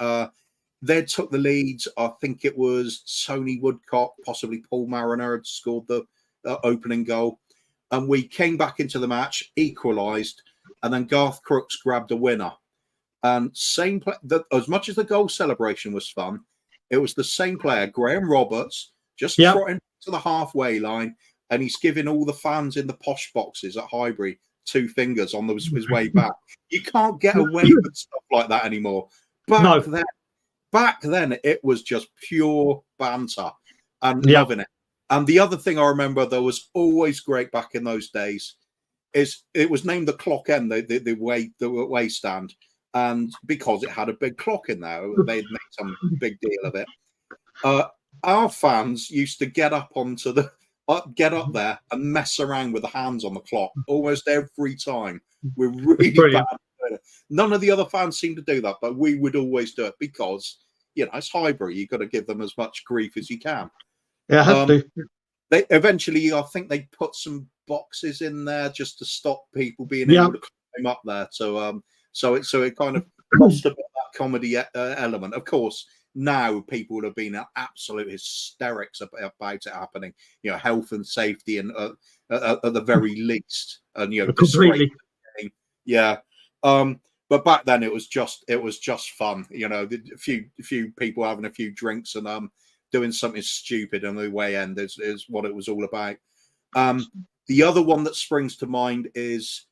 they took the lead. I think it was Tony Woodcock, possibly Paul Mariner had scored the opening goal. And we came back into the match, equalised, and then Garth Crooks grabbed a winner. And as much as the goal celebration was fun, it was the same player, Graham Roberts, just trotting to the halfway line, and he's giving all the fans in the posh boxes at Highbury 2 fingers on his way back. You can't get away with stuff like that anymore. Back then, it was just pure banter and loving it. And the other thing I remember that was always great back in those days is it was named the Clock End, the way stand. and because it had a big clock in there, they'd made some big deal of it. Our fans used to get up there and mess around with the hands on the clock almost every time. We're really bad. None of the other fans seem to do that, but we would always do it because, it's Highbury. You've got to give them as much grief as you can. Yeah, have to. They eventually, I think they put some boxes in there just to stop people being able to climb up there. So it kind of lost a bit of that comedy element. Of course, now people would have been absolute hysterics about it happening. Health and safety, and at the very least, and completely. Yeah. But back then it was just fun. A few people having a few drinks and doing something stupid on the way end is what it was all about. The other one that springs to mind is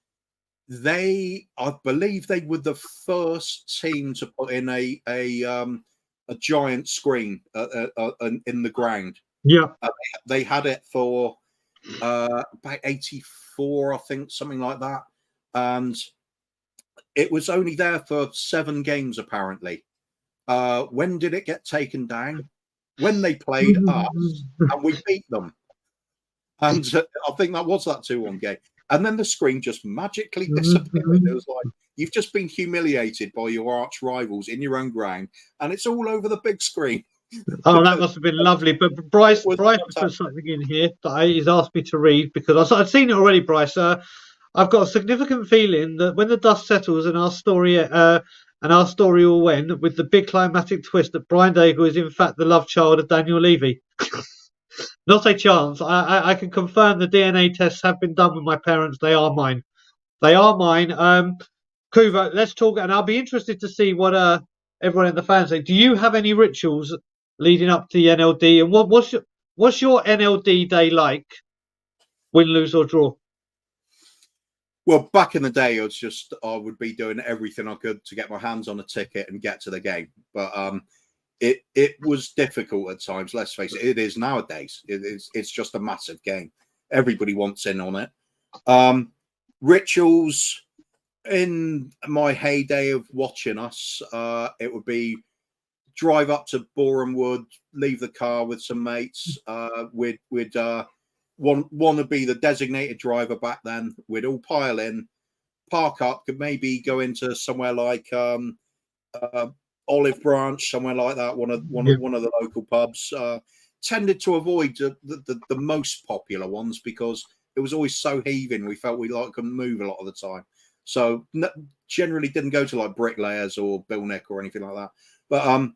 I believe they were the first team to put in a giant screen in the ground. Yeah. They had it for about 84, I think, something like that. And it was only there for 7 games, apparently. When did it get taken down? When they played us, and we beat them. And I think that was that 2-1 game. And then the screen just magically disappeared. It was like, you've just been humiliated by your arch rivals in your own ground, and it's all over the big screen. Oh, that must have been lovely. But Bryce put something in here that he's asked me to read because I'd seen it already, Bryce. I've got a significant feeling that when the dust settles and our story all went with the big climatic twist that Brian Daigle is in fact the love child of Daniel Levy. Not a chance. I can confirm the DNA tests have been done with my parents. They are mine. They are mine. Kuva, let's talk, and I'll be interested to see what everyone in the fans say. Do you have any rituals leading up to the NLD, and what's your NLD day like? Win, lose, or draw? Well, back in the day, I would be doing everything I could to get my hands on a ticket and get to the game. But it was difficult at times. Let's face it, it is nowadays. It's just a massive game. Everybody wants in on it. Rituals in my heyday of watching us, it would be drive up to Boreham Wood, leave the car with some mates. We'd want to be the designated driver back then. We'd all pile in, park up, could maybe go into somewhere like Olive Branch, somewhere like that, one of the local pubs. Tended to avoid the most popular ones because it was always so heaving. We felt we couldn't move a lot of the time. So generally didn't go to like Bricklayers or Bill Nick or anything like that. But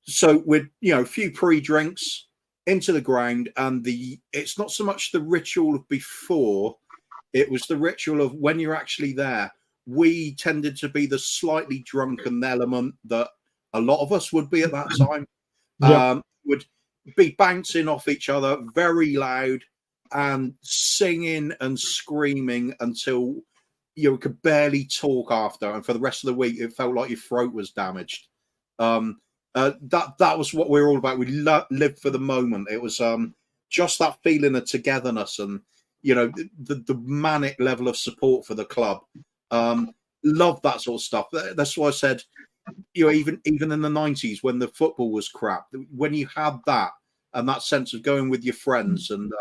so with a few pre-drinks into the ground, and it's not so much the ritual of before, it was the ritual of when you're actually there. We tended to be the slightly drunken element that a lot of us would be at that time. Would be bouncing off each other very loud and singing and screaming until you could barely talk after, and for the rest of the week it felt like your throat was damaged. That was what we were all about. We lived for the moment. It was just that feeling of togetherness and the manic level of support for the club. Love that sort of stuff. That's why I said, even in the 90s when the football was crap, when you had that and that sense of going with your friends and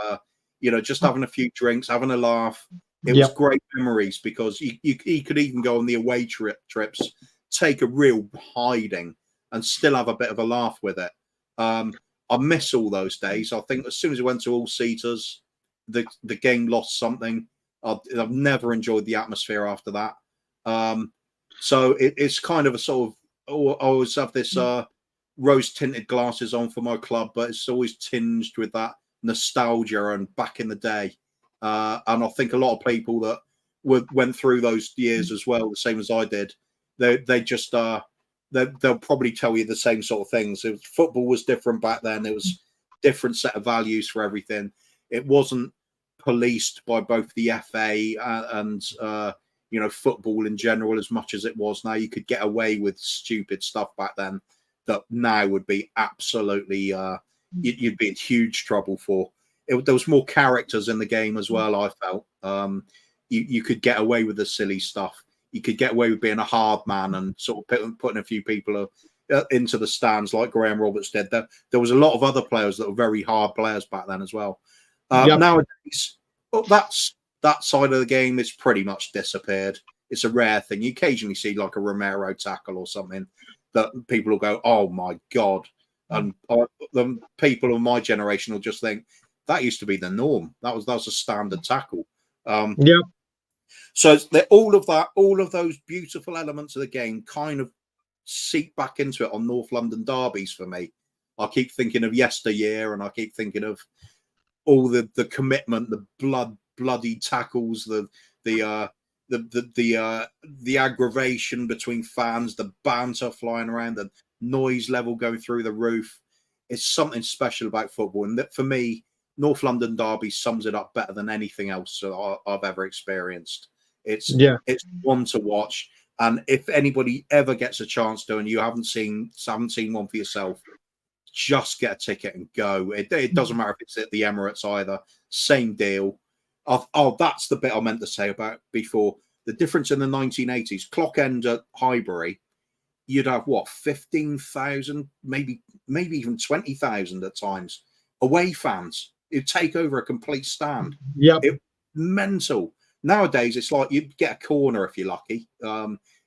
just having a few drinks, having a laugh, it was great memories because you could even go on the away trips, take a real hiding and still have a bit of a laugh with it. I miss all those days. I think as soon as we went to all-seaters, the game lost something. I've never enjoyed the atmosphere after that. So it's kind of a sort of, I always have this rose-tinted glasses on for my club, but it's always tinged with that nostalgia and back in the day. And I think a lot of people that went through those years as well, the same as I did, they just they'll probably tell you the same sort of things. Football was different back then. It was different set of values for everything. It wasn't policed by both the FA and football in general as much as it was now. You could get away with stupid stuff back then that now would be absolutely you'd be in huge trouble for. There was more characters in the game as well. I felt you could get away with the silly stuff. you could get away with being a hard man and sort of putting a few people into the stands like Graham Roberts did. There was a lot of other players that were very hard players back then as well. Nowadays, that side of the game is pretty much disappeared. It's a rare thing. You occasionally see like a Romero tackle or something that people will go, "Oh my God." And the people of my generation will just think that used to be the norm. That was a standard tackle. So all of those beautiful elements of the game kind of seep back into it on North London derbies for me. I keep thinking of yesteryear, and I keep thinking of all the commitment, the bloody tackles, the aggravation between fans, the banter flying around, the noise level going through the roof. It's something special about football, and that for me, North London derby sums it up better than anything else that I've ever experienced. It's one to watch, and if anybody ever gets a chance to, and you haven't seen one for yourself, just get a ticket and go. It doesn't matter if it's at the Emirates either. Same deal. That's the bit I meant to say about before. The difference in the 1980s, clock end at Highbury, you'd have 15,000, maybe even 20,000 at times. Away fans, it'd take over a complete stand. It mental. Nowadays, it's like you get a corner if you're lucky.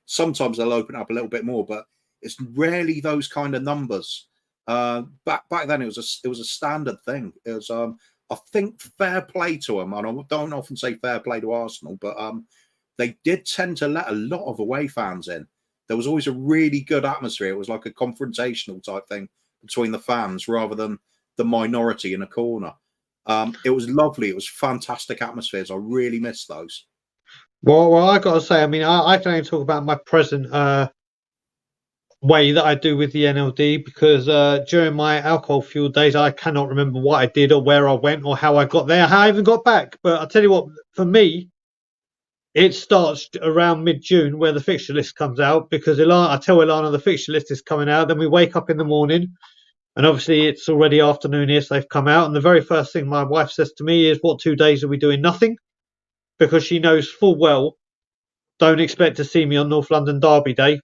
Sometimes they'll open up a little bit more, but it's rarely those kind of numbers. Back then, it was a standard thing. It was, I think, fair play to them, and I don't often say fair play to Arsenal, but they did tend to let a lot of away fans in. There was always a really good atmosphere. It was like a confrontational type thing between the fans rather than the minority in a corner. It was lovely. It was fantastic atmospheres. I really miss those. Well, I got to say, I mean, I can only talk about my present way that I do with the NLD, because during my alcohol-fueled days, I cannot remember what I did or where I went or how I got there, how I even got back. But I'll tell you what, for me, it starts around mid-June where the fixture list comes out, because I tell Ilana the fixture list is coming out. Then we wake up in the morning, and obviously it's already afternoon here, so they've come out. And the very first thing my wife says to me is, "What 2 days are we doing nothing?" Because she knows full well, don't expect to see me on North London Derby Day.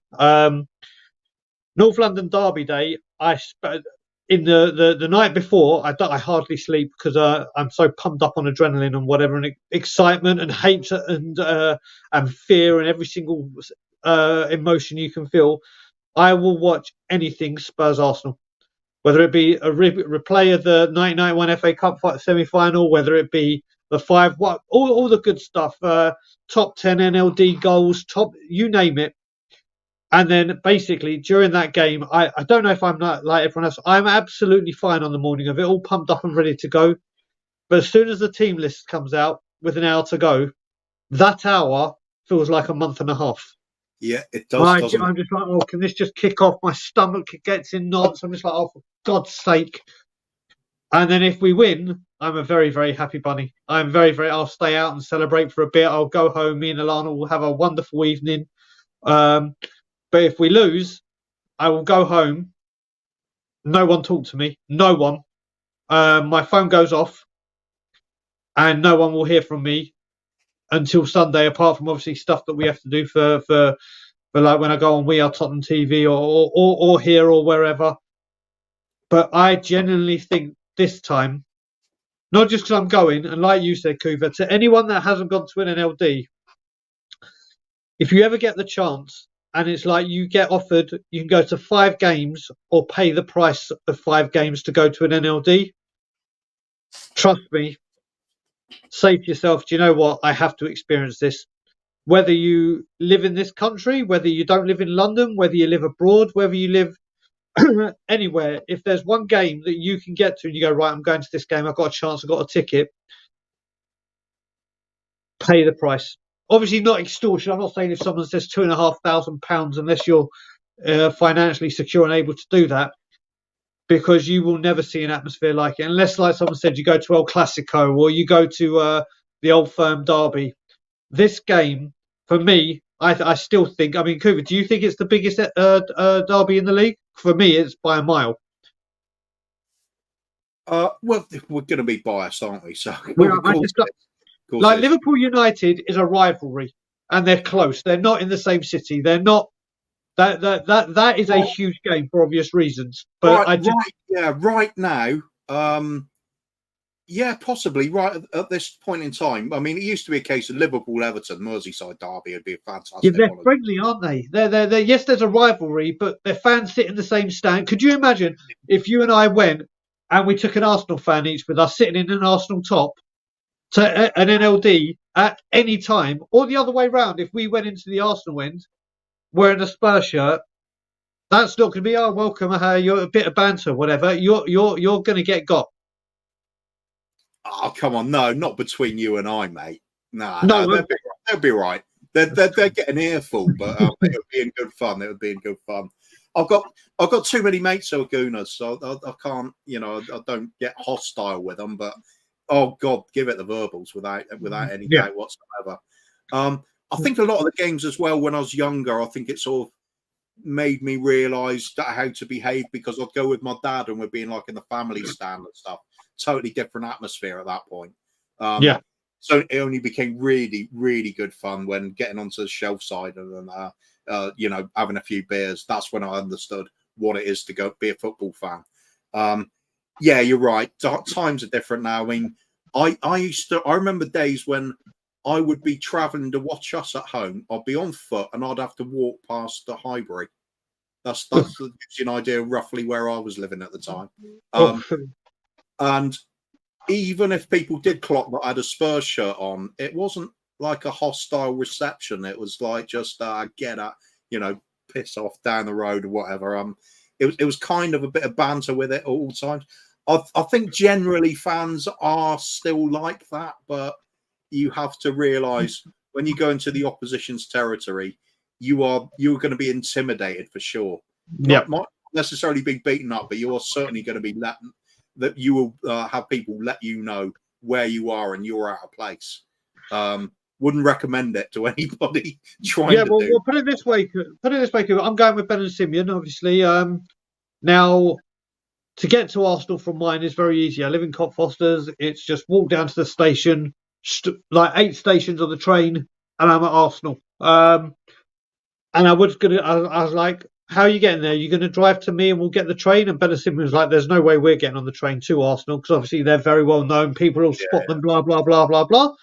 North London Derby Day, in the night before, I hardly sleep because I'm so pumped up on adrenaline and whatever, and excitement and hate and fear and every single emotion you can feel. I will watch anything Spurs Arsenal, whether it be a replay of the 1991 FA Cup semi-final, whether it be the all the good stuff, top 10 NLD goals, you name it. And then basically during that game, I don't know if I'm not like everyone else. I'm absolutely fine on the morning of it, all pumped up and ready to go. But as soon as the team list comes out with an hour to go, that hour feels like a month and a half. Yeah, it does, doesn't it? I'm just like, oh, can this just kick off? My stomach gets in knots. I'm just like, oh, for God's sake. And then if we win, I'm a very, very happy bunny. I'm I'll stay out and celebrate for a bit. I'll go home. Me and Alana will have a wonderful evening. But if we lose, I will go home. No one talk to me. No one. My phone goes off, and no one will hear from me until Sunday. Apart from obviously stuff that we have to do for like when I go on We Are Tottenham TV or here or wherever. But I genuinely think this time, not just because I'm going, and like you said, Kuva, to anyone that hasn't gone to an NLD, if you ever get the chance, and it's like you get offered, you can go to 5 games or pay the price of 5 games to go to an NLD. Trust me, say to yourself, do you know what? I have to experience this. Whether you live in this country, whether you don't live in London, whether you live abroad, whether you live anywhere, if there's one game that you can get to and you go, right, I'm going to this game, I've got a chance, I've got a ticket, pay the price. Obviously not extortion. I'm not saying if someone says £2,500 unless you're financially secure and able to do that, because you will never see an atmosphere like it unless, like someone said, you go to El Clasico or you go to the Old Firm Derby. This game, for me, I still think, I mean, Cooper, do you think it's the biggest derby in the league? For me, it's by a mile. Well, we're going to be biased, aren't we? So, Like Liverpool United is a rivalry. and they're close. They're not in the same city. They're not. That is a huge game for obvious reasons. But right now. Yeah, possibly right at this point in time. I mean, it used to be a case of Liverpool, Everton, Merseyside derby would be a fantastic they're one. friendly, aren't they? They're yes, there's a rivalry, but their fans sit in the same stand. Could you imagine if you and I went and we took an Arsenal fan each with us sitting in an Arsenal top to an NLD at any time, or the other way round? If we went into the Arsenal end wearing a Spurs shirt, that's not going to be welcome. You're a bit of banter, whatever. You're going to get got. Oh, come on. No, not between you and I, mate. No, they'll be right. They're getting an earful, but it would be in good fun. It would be in good fun. I've got too many mates who are Gooners, so I can't, I don't get hostile with them. But oh God, give it the verbals without any doubt whatsoever. I think a lot of the games as well. When I was younger, I think it sort of made me realise how to behave, because I'd go with my dad and we'd be in like in the family stand and stuff. Totally different atmosphere at that point. So it only became really, really good fun when getting onto the shelf side and having a few beers. That's when I understood what it is to go be a football fan. Yeah, you're right. Times are different now. I mean, I remember days when I would be travelling to watch us at home. I'd be on foot and I'd have to walk past the Highbury. That gives you an idea roughly where I was living at the time. And even if people did clock that I had a Spurs shirt on, it wasn't like a hostile reception. It was like just get at, piss off down the road or whatever. It was kind of a bit of banter with it all the time. I think generally fans are still like that, but you have to realise when you go into the opposition's territory, you're going to be intimidated for sure. Not necessarily be beaten up, but you are certainly going to be that you will have people let you know where you are and you're out of place. Wouldn't recommend it to anybody trying to do. Well, put it this way. I'm going with Ben and Simeon, obviously. Now, to get to Arsenal from mine is very easy. I live in Cockfosters. It's just walk down to the station, like 8 stations on the train, and I'm at Arsenal. And I was like, how are you getting there? You're going to drive to me and we'll get the train? And Ben and Simeon was like, there's no way we're getting on the train to Arsenal, because obviously they're very well known. People will spot them, blah, blah, blah, blah, blah.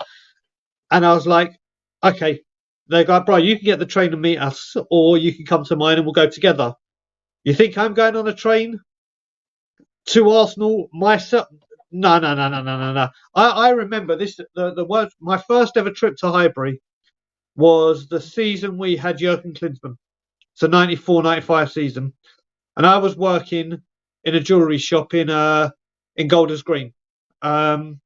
And I was like, okay. They go, bro, you can get the train and meet us, or you can come to mine and we'll go together. You think I'm going on a train to Arsenal myself? No. I remember this. The word. My first ever trip to Highbury was the season we had Jurgen Klinsmann. It's a 94-95 season, and I was working in a jewellery shop in Golders Green, and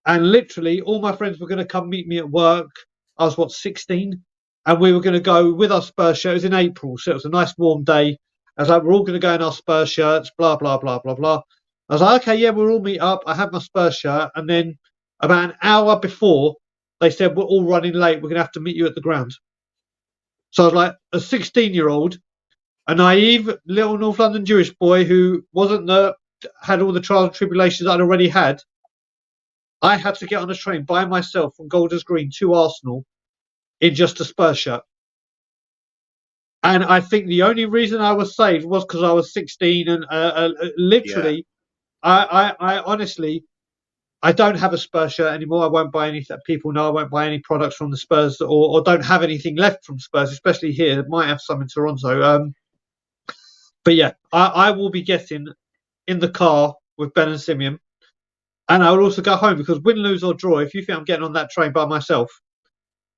literally all my friends were going to come meet me at work. I was 16, and we were going to go with our Spurs shirts. It was in April, so it was a nice warm day. I was like, we're all going to go in our Spurs shirts, blah blah blah blah blah. I was like, okay, yeah, we'll all meet up. I had my Spurs shirt, and then about an hour before, they said we're all running late. We're going to have to meet you at the ground. So I was like, a 16-year-old, a naive little North London Jewish boy who had all the trials and tribulations I'd already had. I had to get on a train by myself from Golders Green to Arsenal in just a Spurs shirt. And I think the only reason I was saved was because I was 16 and literally, I honestly, I don't have a Spurs shirt anymore. I won't buy any. People know I won't buy any products from the Spurs, or don't have anything left from Spurs, especially here. It might have some in Toronto. But yeah, I will be getting in the car with Ben and Simeon, and I will also go home, because win, lose or draw, if you think I'm getting on that train by myself,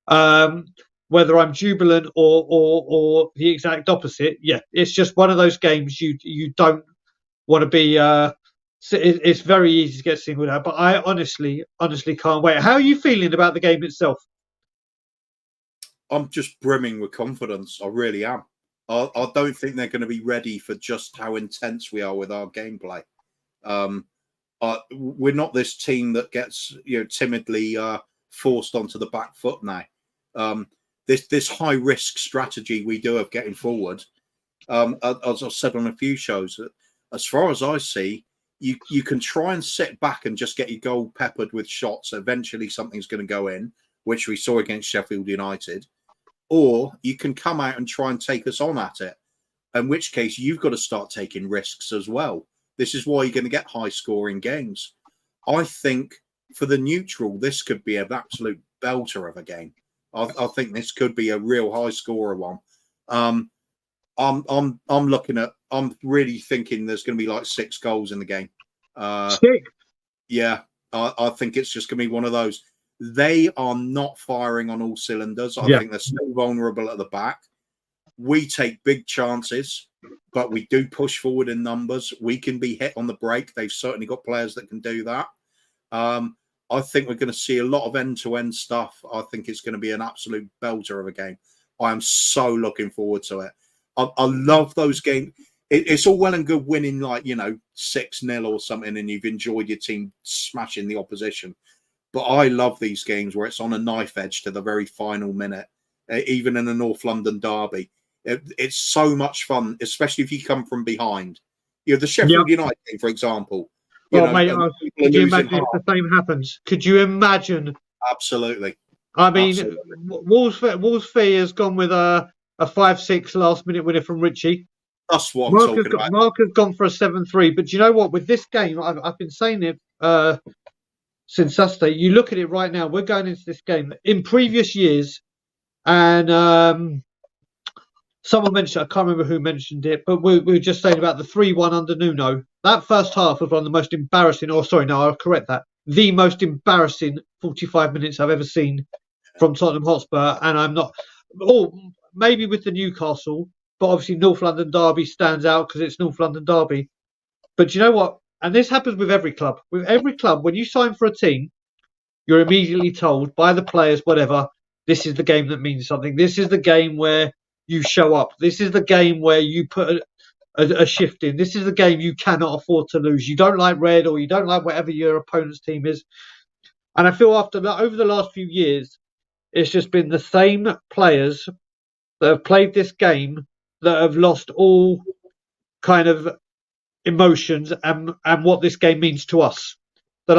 whether I'm jubilant or the exact opposite, it's just one of those games you don't want to be. It's very easy to get singled out, but I honestly can't wait. How are you feeling about the game itself? I'm just brimming with confidence. I really am. I don't think they're going to be ready for just how intense we are with our gameplay. We're not this team that gets timidly forced onto the back foot now. This high risk strategy we do of getting forward, as I've said on a few shows, as far as I see, you can try and sit back and just get your goal peppered with shots. Eventually, something's going to go in, which we saw against Sheffield United. or you can come out and try and take us on at it, in which case you've got to start taking risks as well. This is why you're going to get high-scoring games. I think for the neutral, this could be an absolute belter of a game. I think this could be a real high-scorer one. I'm really thinking there's going to be like 6 goals in the game. 6? Yeah, I think it's just going to be one of those. They are not firing on all cylinders. I think they're still vulnerable at the back. We take big chances, but we do push forward in numbers. We can be hit on the break. They've certainly got players that can do that. I think we're going to see a lot of end-to-end stuff. I think it's going to be an absolute belter of a game. I am so looking forward to it. I love those games. It's all well and good winning 6-0 or something, and you've enjoyed your team smashing the opposition. But I love these games where it's on a knife edge to the very final minute, even in a North London derby. It's so much fun, especially if you come from behind. The Sheffield United game, for example. Mate, could you imagine if the same happens? Could you imagine? Absolutely. I mean, Wolves Fee has gone with a 5-6 last-minute winner from Richie. That's what I'm talking about. Mark has gone for a 7-3. But you know what? With this game, I've been saying it since Saturday. You look at it right now. We're going into this game. In previous years, and someone mentioned, I can't remember who mentioned it, but we were just saying about the 3-1 under Nuno. That first half was one of the most embarrassing, I'll correct that. The most embarrassing 45 minutes I've ever seen from Tottenham Hotspur. And I'm not, maybe with the Newcastle, but obviously North London derby stands out because it's North London derby. But you know what? And this happens with every club. With every club, when you sign for a team, you're immediately told by the players, whatever, this is the game that means something. This is the game where you show up. This is the game where you put a shift in. This is the game you cannot afford to lose. You don't like red, or you don't like whatever your opponent's team is. And I feel over the last few years, it's just been the same players that have played this game that have lost all kind of emotions and what this game means to us. That,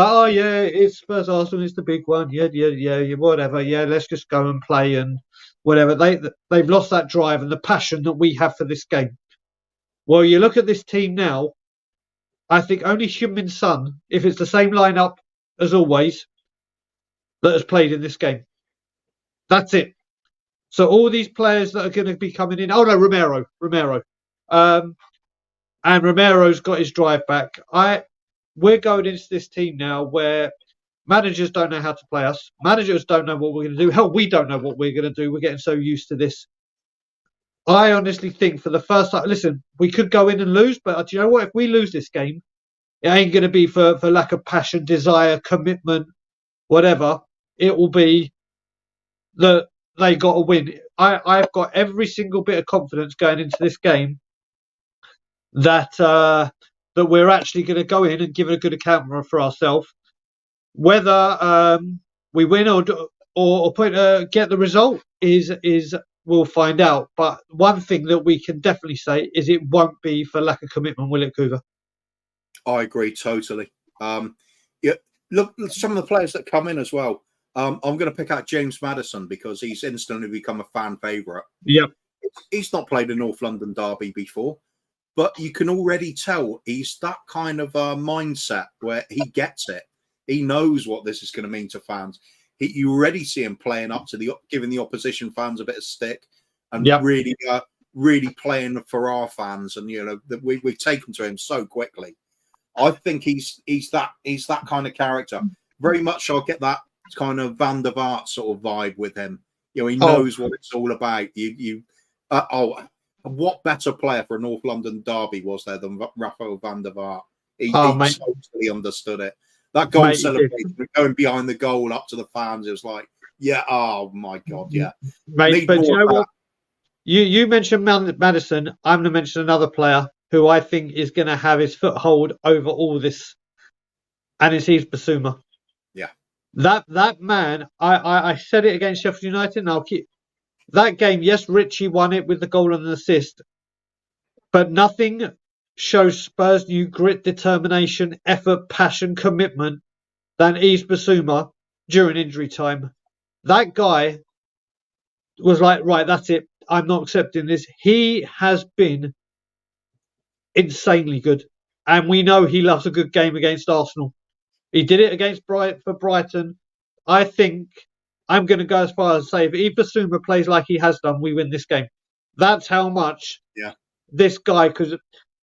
it's Spurs Arsenal, it's the big one. Yeah, whatever. Yeah, let's just go and play and whatever. They've lost that drive and the passion that we have for this game. Well, you look at this team now, I think only Heung-min Son, if it's the same lineup as always, that has played in this game. That's it. So all these players that are going to be coming in. Oh no, Romero. And Romero's got his drive back. We're going into this team now where managers don't know how to play us. Managers don't know what we're going to do. Hell, we don't know what we're going to do. We're getting so used to this. I honestly think for the first time, listen, we could go in and lose, but do you know what? If we lose this game, it ain't going to be for lack of passion, desire, commitment, whatever. It will be that they got to win. I've got every single bit of confidence going into this game that we're actually going to go in and give it a good account for ourselves. Whether we win or get the result is we'll find out. But one thing that we can definitely say is it won't be for lack of commitment, will it, Cougar? I agree totally. Look, some of the players that come in as well. I'm going to pick out James Maddison because he's instantly become a fan favourite. Yep. He's not played a North London derby before, but you can already tell he's that kind of mindset where he gets it. He knows what this is going to mean to fans. You already see him playing up to giving the opposition fans a bit of stick and really playing for our fans. And that we've taken to him so quickly. I think he's that kind of character. Very much, I'll get that kind of Van der Vaart sort of vibe with him. He knows what it's all about. What better player for a North London derby was there than Rafael Van der Vaart? He totally understood it. That goal celebration, going behind the goal up to the fans, it was like, oh my God, yeah. Mate, but you know what? You mentioned Maddison. I'm going to mention another player who I think is going to have his foothold over all this, and it's Yves Bissouma. Yeah. That man, I said it against Sheffield United, and I'll keep that game. Yes, Richie won it with the goal and an assist, but nothing shows Spurs' new grit, determination, effort, passion, commitment than Yves Bissouma during injury time. That guy was like, right, that's it. I'm not accepting this. He has been insanely good, and we know he loves a good game against Arsenal. He did it against Brighton. I think I'm going to go as far as say if Ibasuma plays like he has done, we win this game. That's how much this guy. Because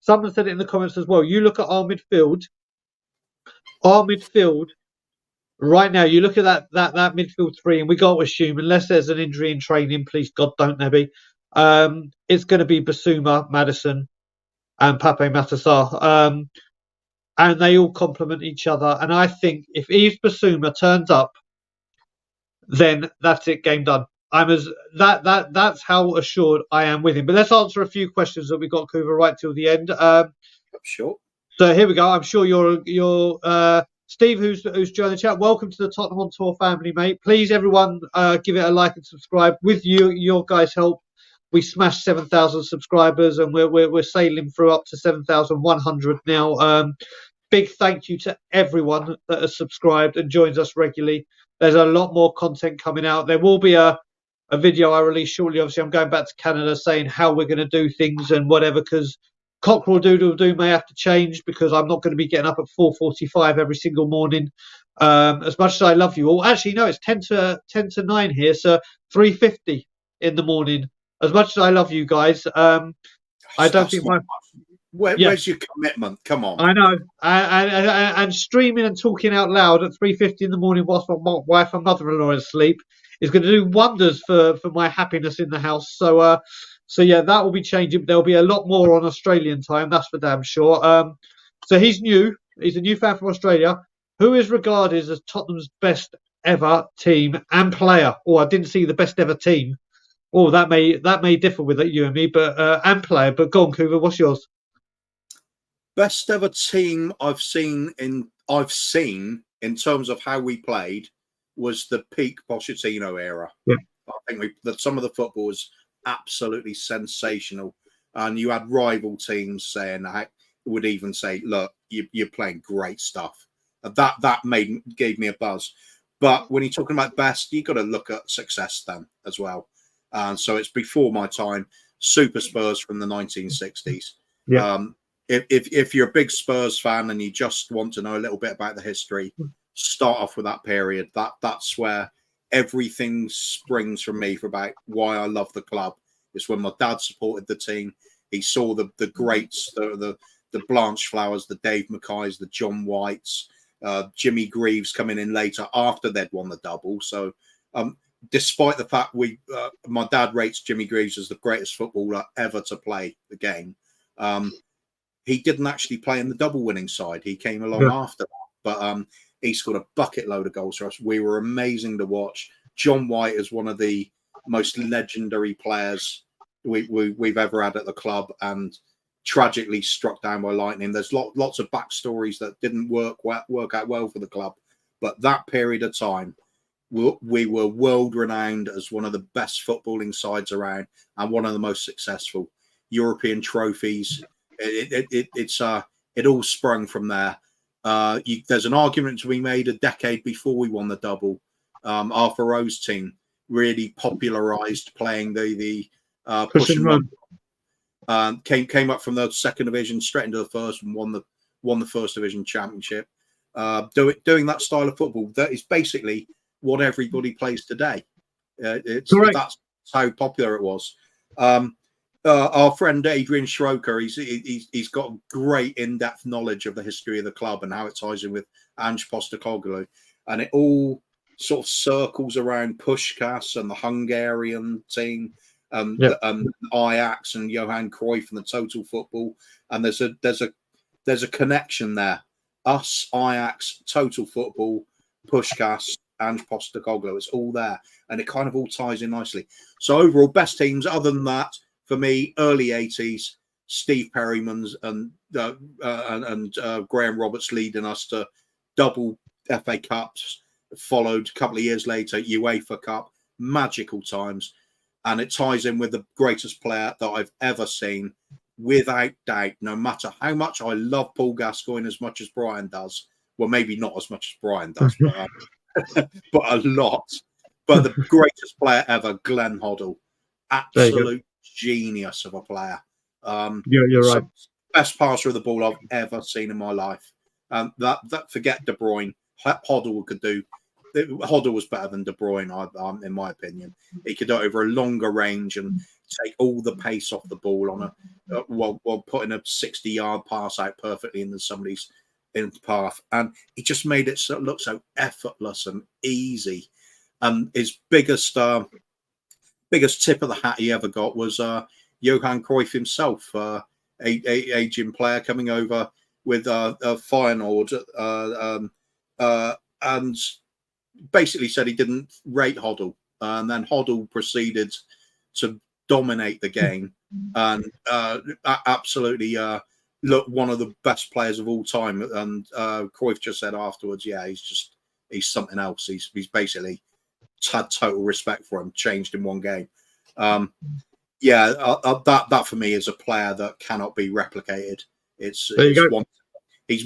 someone said it in the comments as well. You look at our midfield. Our midfield right now. You look at that midfield three, and we got to assume unless there's an injury in training, please God don't there be. It's going to be Basuma, Madison, and Pape Matasar. And they all complement each other. And I think if Yves Basuma turns up, then that's it, game done. That's how assured I am with him. But let's answer a few questions that we got, Kuva, right till the end. Sure. So here we go. I'm sure you're Steve, who's joined the chat. Welcome to the Tottenham on Tour family, mate. Please, everyone, give it a like and subscribe. With your guys' help, we smashed 7,000 subscribers, and we're sailing through up to 7,100 now. Big thank you to everyone that has subscribed and joins us regularly. There's a lot more content coming out. There will be a video I release shortly. Obviously, I'm going back to Canada saying how we're going to do things and whatever, because Cockerel Doodle Doo may have to change because I'm not going to be getting up at 4:45 every single morning. As much as I love you all. Actually, no, it's 10 to 9 here, so 3:50 in the morning. As much as I love you guys, I don't think my... Where's your commitment? Come on. I know. And streaming and talking out loud at 3:50 in the morning whilst my wife and mother-in-law is asleep is going to do wonders for my happiness in the house. So yeah, that will be changing. There'll be a lot more on Australian time. That's for damn sure. So he's new. He's a new fan from Australia who is regarded as Tottenham's best ever team and player. Oh, I didn't see the best ever team. Oh, that may differ with you and me, but and player. But go on, Kuva, what's yours? Best ever team I've seen in terms of how we played was the peak Pochettino era. Yeah. I think some of the football was absolutely sensational, and you had rival teams saying, I would even say, look, you're playing great stuff. That gave me a buzz. But when you're talking about best, you got to look at success then as well. And so it's before my time. Super Spurs from the 1960s. Yeah. If you're a big Spurs fan and you just want to know a little bit about the history, start off with that period. That's where everything springs from me for about why I love the club. It's when my dad supported the team. He saw the greats, the Blanchflowers, the Dave Mackays, the John Whites, Jimmy Greaves coming in later after they'd won the double. So despite the fact my dad rates Jimmy Greaves as the greatest footballer ever to play the game, he didn't actually play in the double winning side. He came along after that, but he scored a bucket load of goals for us. We were amazing to watch. John White is one of the most legendary players we've ever had at the club, and tragically struck down by lightning. There's lots of backstories that didn't work out well for the club, but that period of time, we were world renowned as one of the best footballing sides around and one of the most successful. European trophies. It all sprung from there. There's an argument to be made a decade before we won the double. Arthur Rowe's team really popularized playing the push and run. Came up from the second division straight into the first and won the first division championship. Doing that style of football, that is basically what everybody plays today. That's how popular it was. Our friend Adrian Schroker, he's got great in-depth knowledge of the history of the club and how it ties in with Ange Postecoglou, and it all sort of circles around Puskás and the Hungarian team, Ajax and Johan Cruyff and the Total Football, and there's a connection there. Us, Ajax, Total Football, Puskás, Ange Postecoglou, it's all there, and it kind of all ties in nicely. So overall, best teams other than that. For me, early 80s, Steve Perryman's and Graham Roberts leading us to double FA Cups, followed a couple of years later, UEFA Cup, magical times. And it ties in with the greatest player that I've ever seen, without doubt, no matter how much I love Paul Gascoigne as much as Brian does. Well, maybe not as much as Brian does, but a lot. But the greatest player ever, Glenn Hoddle, There you go. absolute genius of a player. You're right. Best passer of the ball I've ever seen in my life. That forget De Bruyne, Hoddle could do. Hoddle was better than De Bruyne, in my opinion. He could do it over a longer range and take all the pace off the ball on while putting a 60-yard pass out perfectly into somebody's path, and he just made it look so effortless and easy. His biggest tip of the hat he ever got was Johan Cruyff himself, aging player coming over with a Feyenoord, and basically said he didn't rate Hoddle, and then Hoddle proceeded to dominate the game and absolutely look one of the best players of all time. And Cruyff just said afterwards, yeah, he's something else. He's basically had total respect for him, changed in one game. That for me is a player that cannot be replicated. He's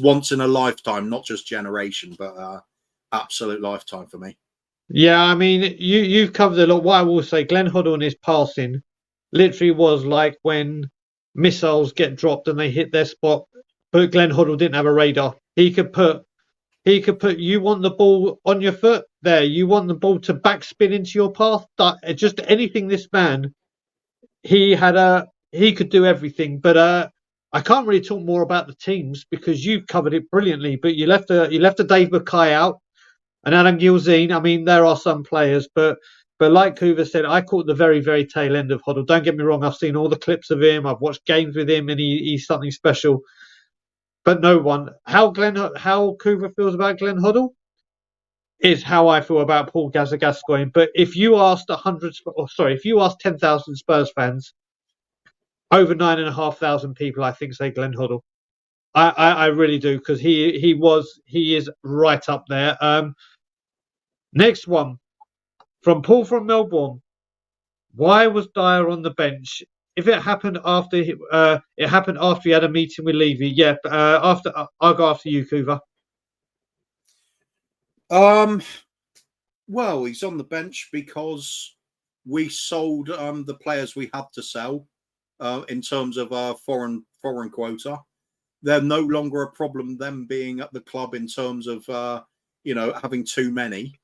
once in a lifetime, not just generation, but absolute lifetime for me. Yeah, I mean, you've covered a lot. What I will say, Glenn Hoddle and his passing literally was like when missiles get dropped and they hit their spot, but Glenn Hoddle didn't have a radar. He could put you want the ball on your foot there, you want the ball to backspin into your path, just anything. This man, he could do everything. But I can't really talk more about the teams because you've covered it brilliantly. But you left a Dave Mackay out and Adam Gilzine. I mean, there are some players, but like Hoover said, I caught the very, very tail end of Hoddle. Don't get me wrong, I've seen all the clips of him. I've watched games with him, and he's something special. But no one, how Hoover feels about Glenn Hoddle is how I feel about Paul Gascoigne. But if you asked 10,000 Spurs fans, over 9,500 people, I think, say Glenn Hoddle. I really do, because he is right up there. Next one from Paul from Melbourne. Why was Dyer on the bench? If it happened after he had a meeting with Levy, yeah. I'll go after you, Kuva. Well, he's on the bench because we sold the players we had to sell in terms of our foreign quota. They're no longer a problem, them being at the club, in terms of having too many.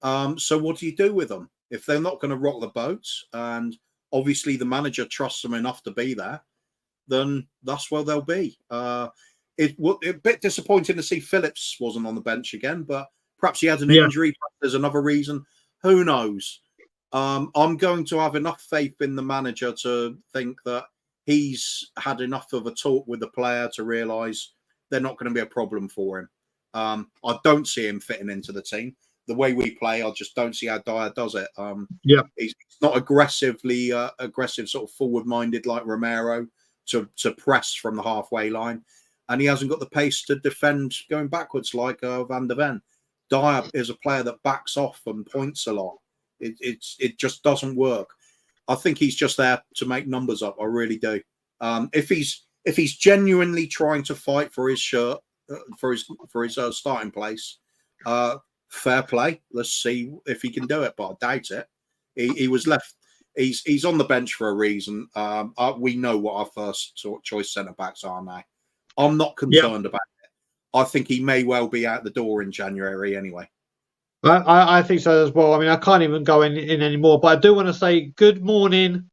So what do you do with them if they're not going to rock the boat? And obviously the manager trusts them enough to be there, then that's where they'll be. It was a bit disappointing to see Phillips wasn't on the bench again, but perhaps he had an injury. Perhaps there's another reason. Who knows? I'm going to have enough faith in the manager to think that he's had enough of a talk with the player to realise they're not going to be a problem for him. I don't see him fitting into the team. The way we play, I just don't see how Dyer does it. He's not aggressive, sort of forward-minded like Romero to press from the halfway line, and he hasn't got the pace to defend going backwards like Van der Ven. Dyer is a player that backs off and points a lot. It just doesn't work. I think he's just there to make numbers up. I really do. If he's genuinely trying to fight for his shirt, for his starting place, fair play. Let's see if he can do it, but I doubt it. He was left. He's on the bench for a reason. We know what our first choice centre backs are now. I'm not concerned about it. I think he may well be out the door in January anyway. I think so as well. I mean, I can't even go in anymore, but I do want to say good morning,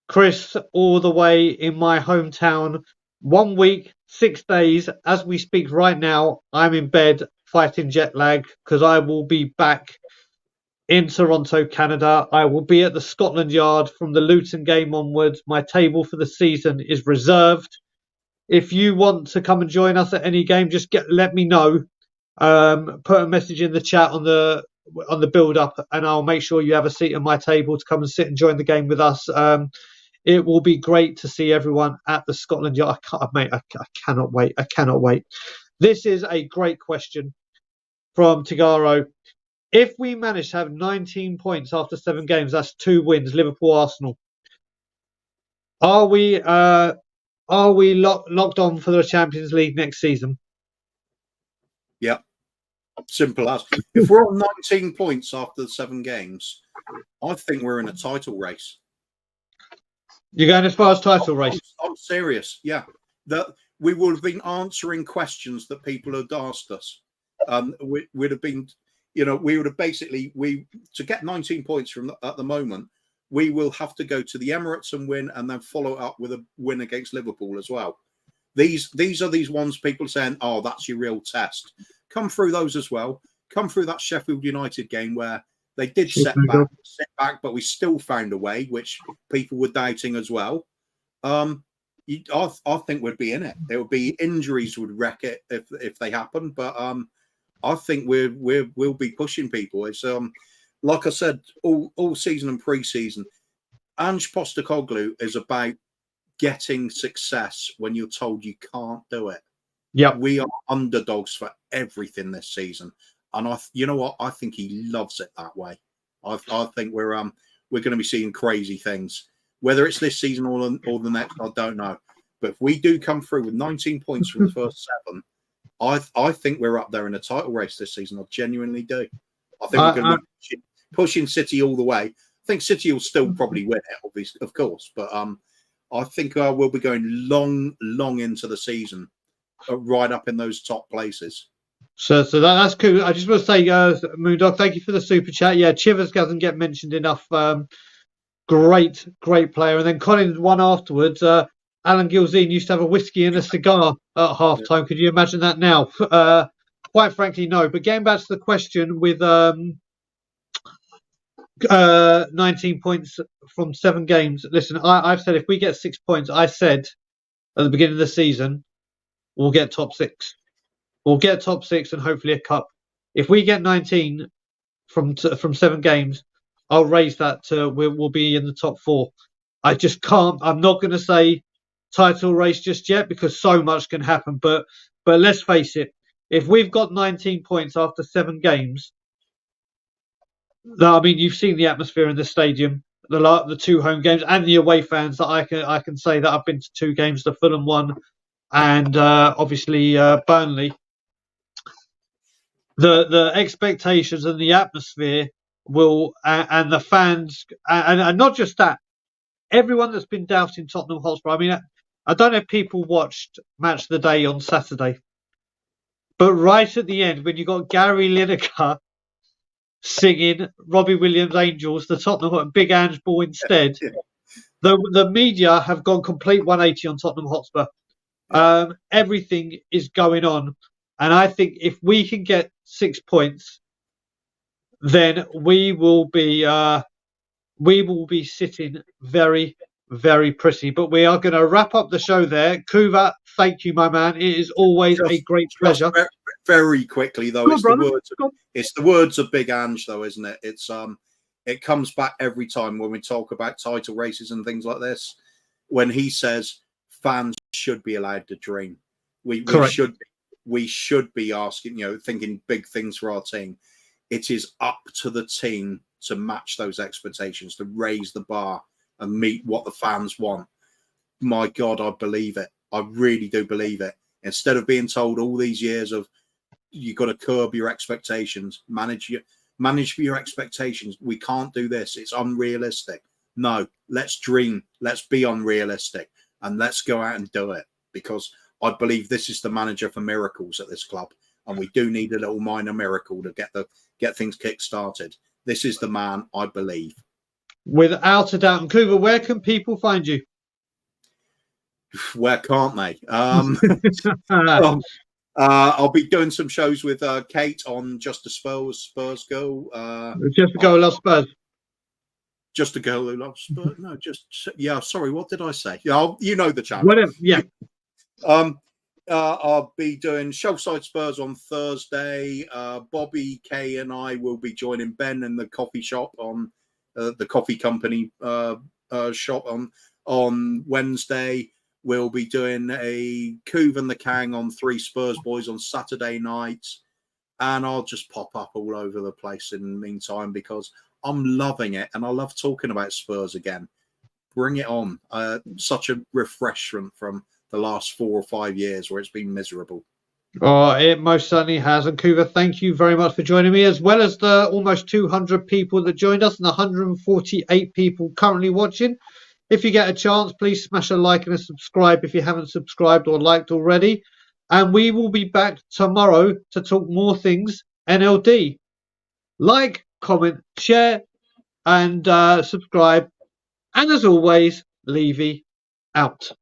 Chris, all the way in my hometown. 1 week, 6 days. As we speak right now, I'm in bed fighting jet lag because I will be back in Toronto, Canada. I will be at the Scotland Yard from the Luton game onwards. My table for the season is reserved. If you want to come and join us at any game, just let me know. Put a message in the chat on the build up, and I'll make sure you have a seat at my table to come and sit and join the game with us. It will be great to see everyone at the Scotland Yard. I cannot wait. I cannot wait. This is a great question from Tigaro. If we manage to have 19 points after 7 games, that's 2 wins, Liverpool, Arsenal. Are we locked on for the Champions League next season? Yep. Simple as. If we're on 19 points after the 7 games, I think we're in a title race. You're going as far as title race? I'm serious. Yeah, that we would have been answering questions that people had asked us. We'd have been, we would have basically to get 19 points from at the moment. We will have to go to the Emirates and win, and then follow up with a win against Liverpool as well. These are these ones people saying, "Oh, that's your real test." Come through those as well. Come through that Sheffield United game where they did sit back, but we still found a way, which people were doubting as well. I think we'd be in it. There would be injuries would wreck it if they happen, but I think we'll be pushing people. It's like I said all season and pre-season. Ange Postecoglou is about getting success when you're told you can't do it. Yeah, we are underdogs for everything this season, and you know what? I think he loves it that way. I think we're going to be seeing crazy things, whether it's this season or the next. I don't know, but if we do come through with 19 points from the first 7, I think we're up there in a title race this season. I genuinely do. I think we're going to be pushing City all the way. I think City will still probably win it, obviously, of course, but I think we'll be going long into the season, right up in those top places. So that's cool. I just want to say, Moondog, thank you for the super chat. Yeah, Chivers doesn't get mentioned enough. Great player. And then Collins one afterwards. Alan Gilzine used to have a whiskey and a cigar at halftime. Could you imagine that now? Quite frankly, no. But getting back to the question with 19 points from 7 games. Listen, I've said if we get 6 points, I said at the beginning of the season, we'll get top 6. We'll get top 6 and hopefully a cup. If we get 19 from 7 games, I'll raise that to we'll be in the top 4. I just can't. I'm not going to say title race just yet because so much can happen. But let's face it, if we've got 19 points after 7 games, I mean, you've seen the atmosphere in the stadium, the 2 home games and the away fans. That I can say that I've been to 2 games, the Fulham one and obviously Burnley. The expectations and the atmosphere will and the fans and not just that, everyone that's been doubting Tottenham Hotspur. I mean, I don't know if people watched Match of the Day on Saturday, but right at the end when you got Gary Lineker singing Robbie Williams' Angels, the Tottenham Big Ange ball instead, the media have gone complete 180 on Tottenham Hotspur. Everything is going on. And I think if we can get 6 points, then we will be sitting very, very pretty. But we are going to wrap up the show there. Kuva, thank you, my man. It is always a great pleasure. Very quickly, though, it's the words of Big Ange, though, isn't it? It's it comes back every time when we talk about title races and things like this. When he says fans should be allowed to dream, we should be asking, thinking big things for our team. It is up to the team to match those expectations, to raise the bar and meet what the fans want. My God, I believe it. I really do believe it. Instead of being told all these years of you've got to curb your expectations, manage your expectations. We can't do this. It's unrealistic. No, let's dream. Let's be unrealistic and let's go out and do it, because I believe this is the manager for miracles at this club, and we do need a little minor miracle to get things kick-started. This is the man, I believe. Without a doubt. And Kuva, where can people find you? Where can't they? I'll be doing some shows with Kate on Just a Spurs Girl. Just a Girl Who Loves Spurs. Just a Girl Who Loves Spurs. No, sorry, what did I say? You know the channel. Whatever, yeah. I'll be doing Shelfside Spurs on Thursday. Bobby K and I will be joining Ben in the coffee shop on the coffee company shop on Wednesday. We'll be doing a Coov and the Kang on 3 Spurs Boys on Saturday night, and I'll just pop up all over the place in the meantime because I'm loving it and I love talking about Spurs again. Bring it on! Such a refreshment from the last 4 or 5 years where it's been miserable. Oh, it most certainly has. And Kuva, thank you very much for joining me, as well as the almost 200 people that joined us and 148 people currently watching. If you get a chance, please smash a like and a subscribe if you haven't subscribed or liked already. And we will be back tomorrow to talk more things NLD. Like, comment, share, and subscribe. And as always, Levy out.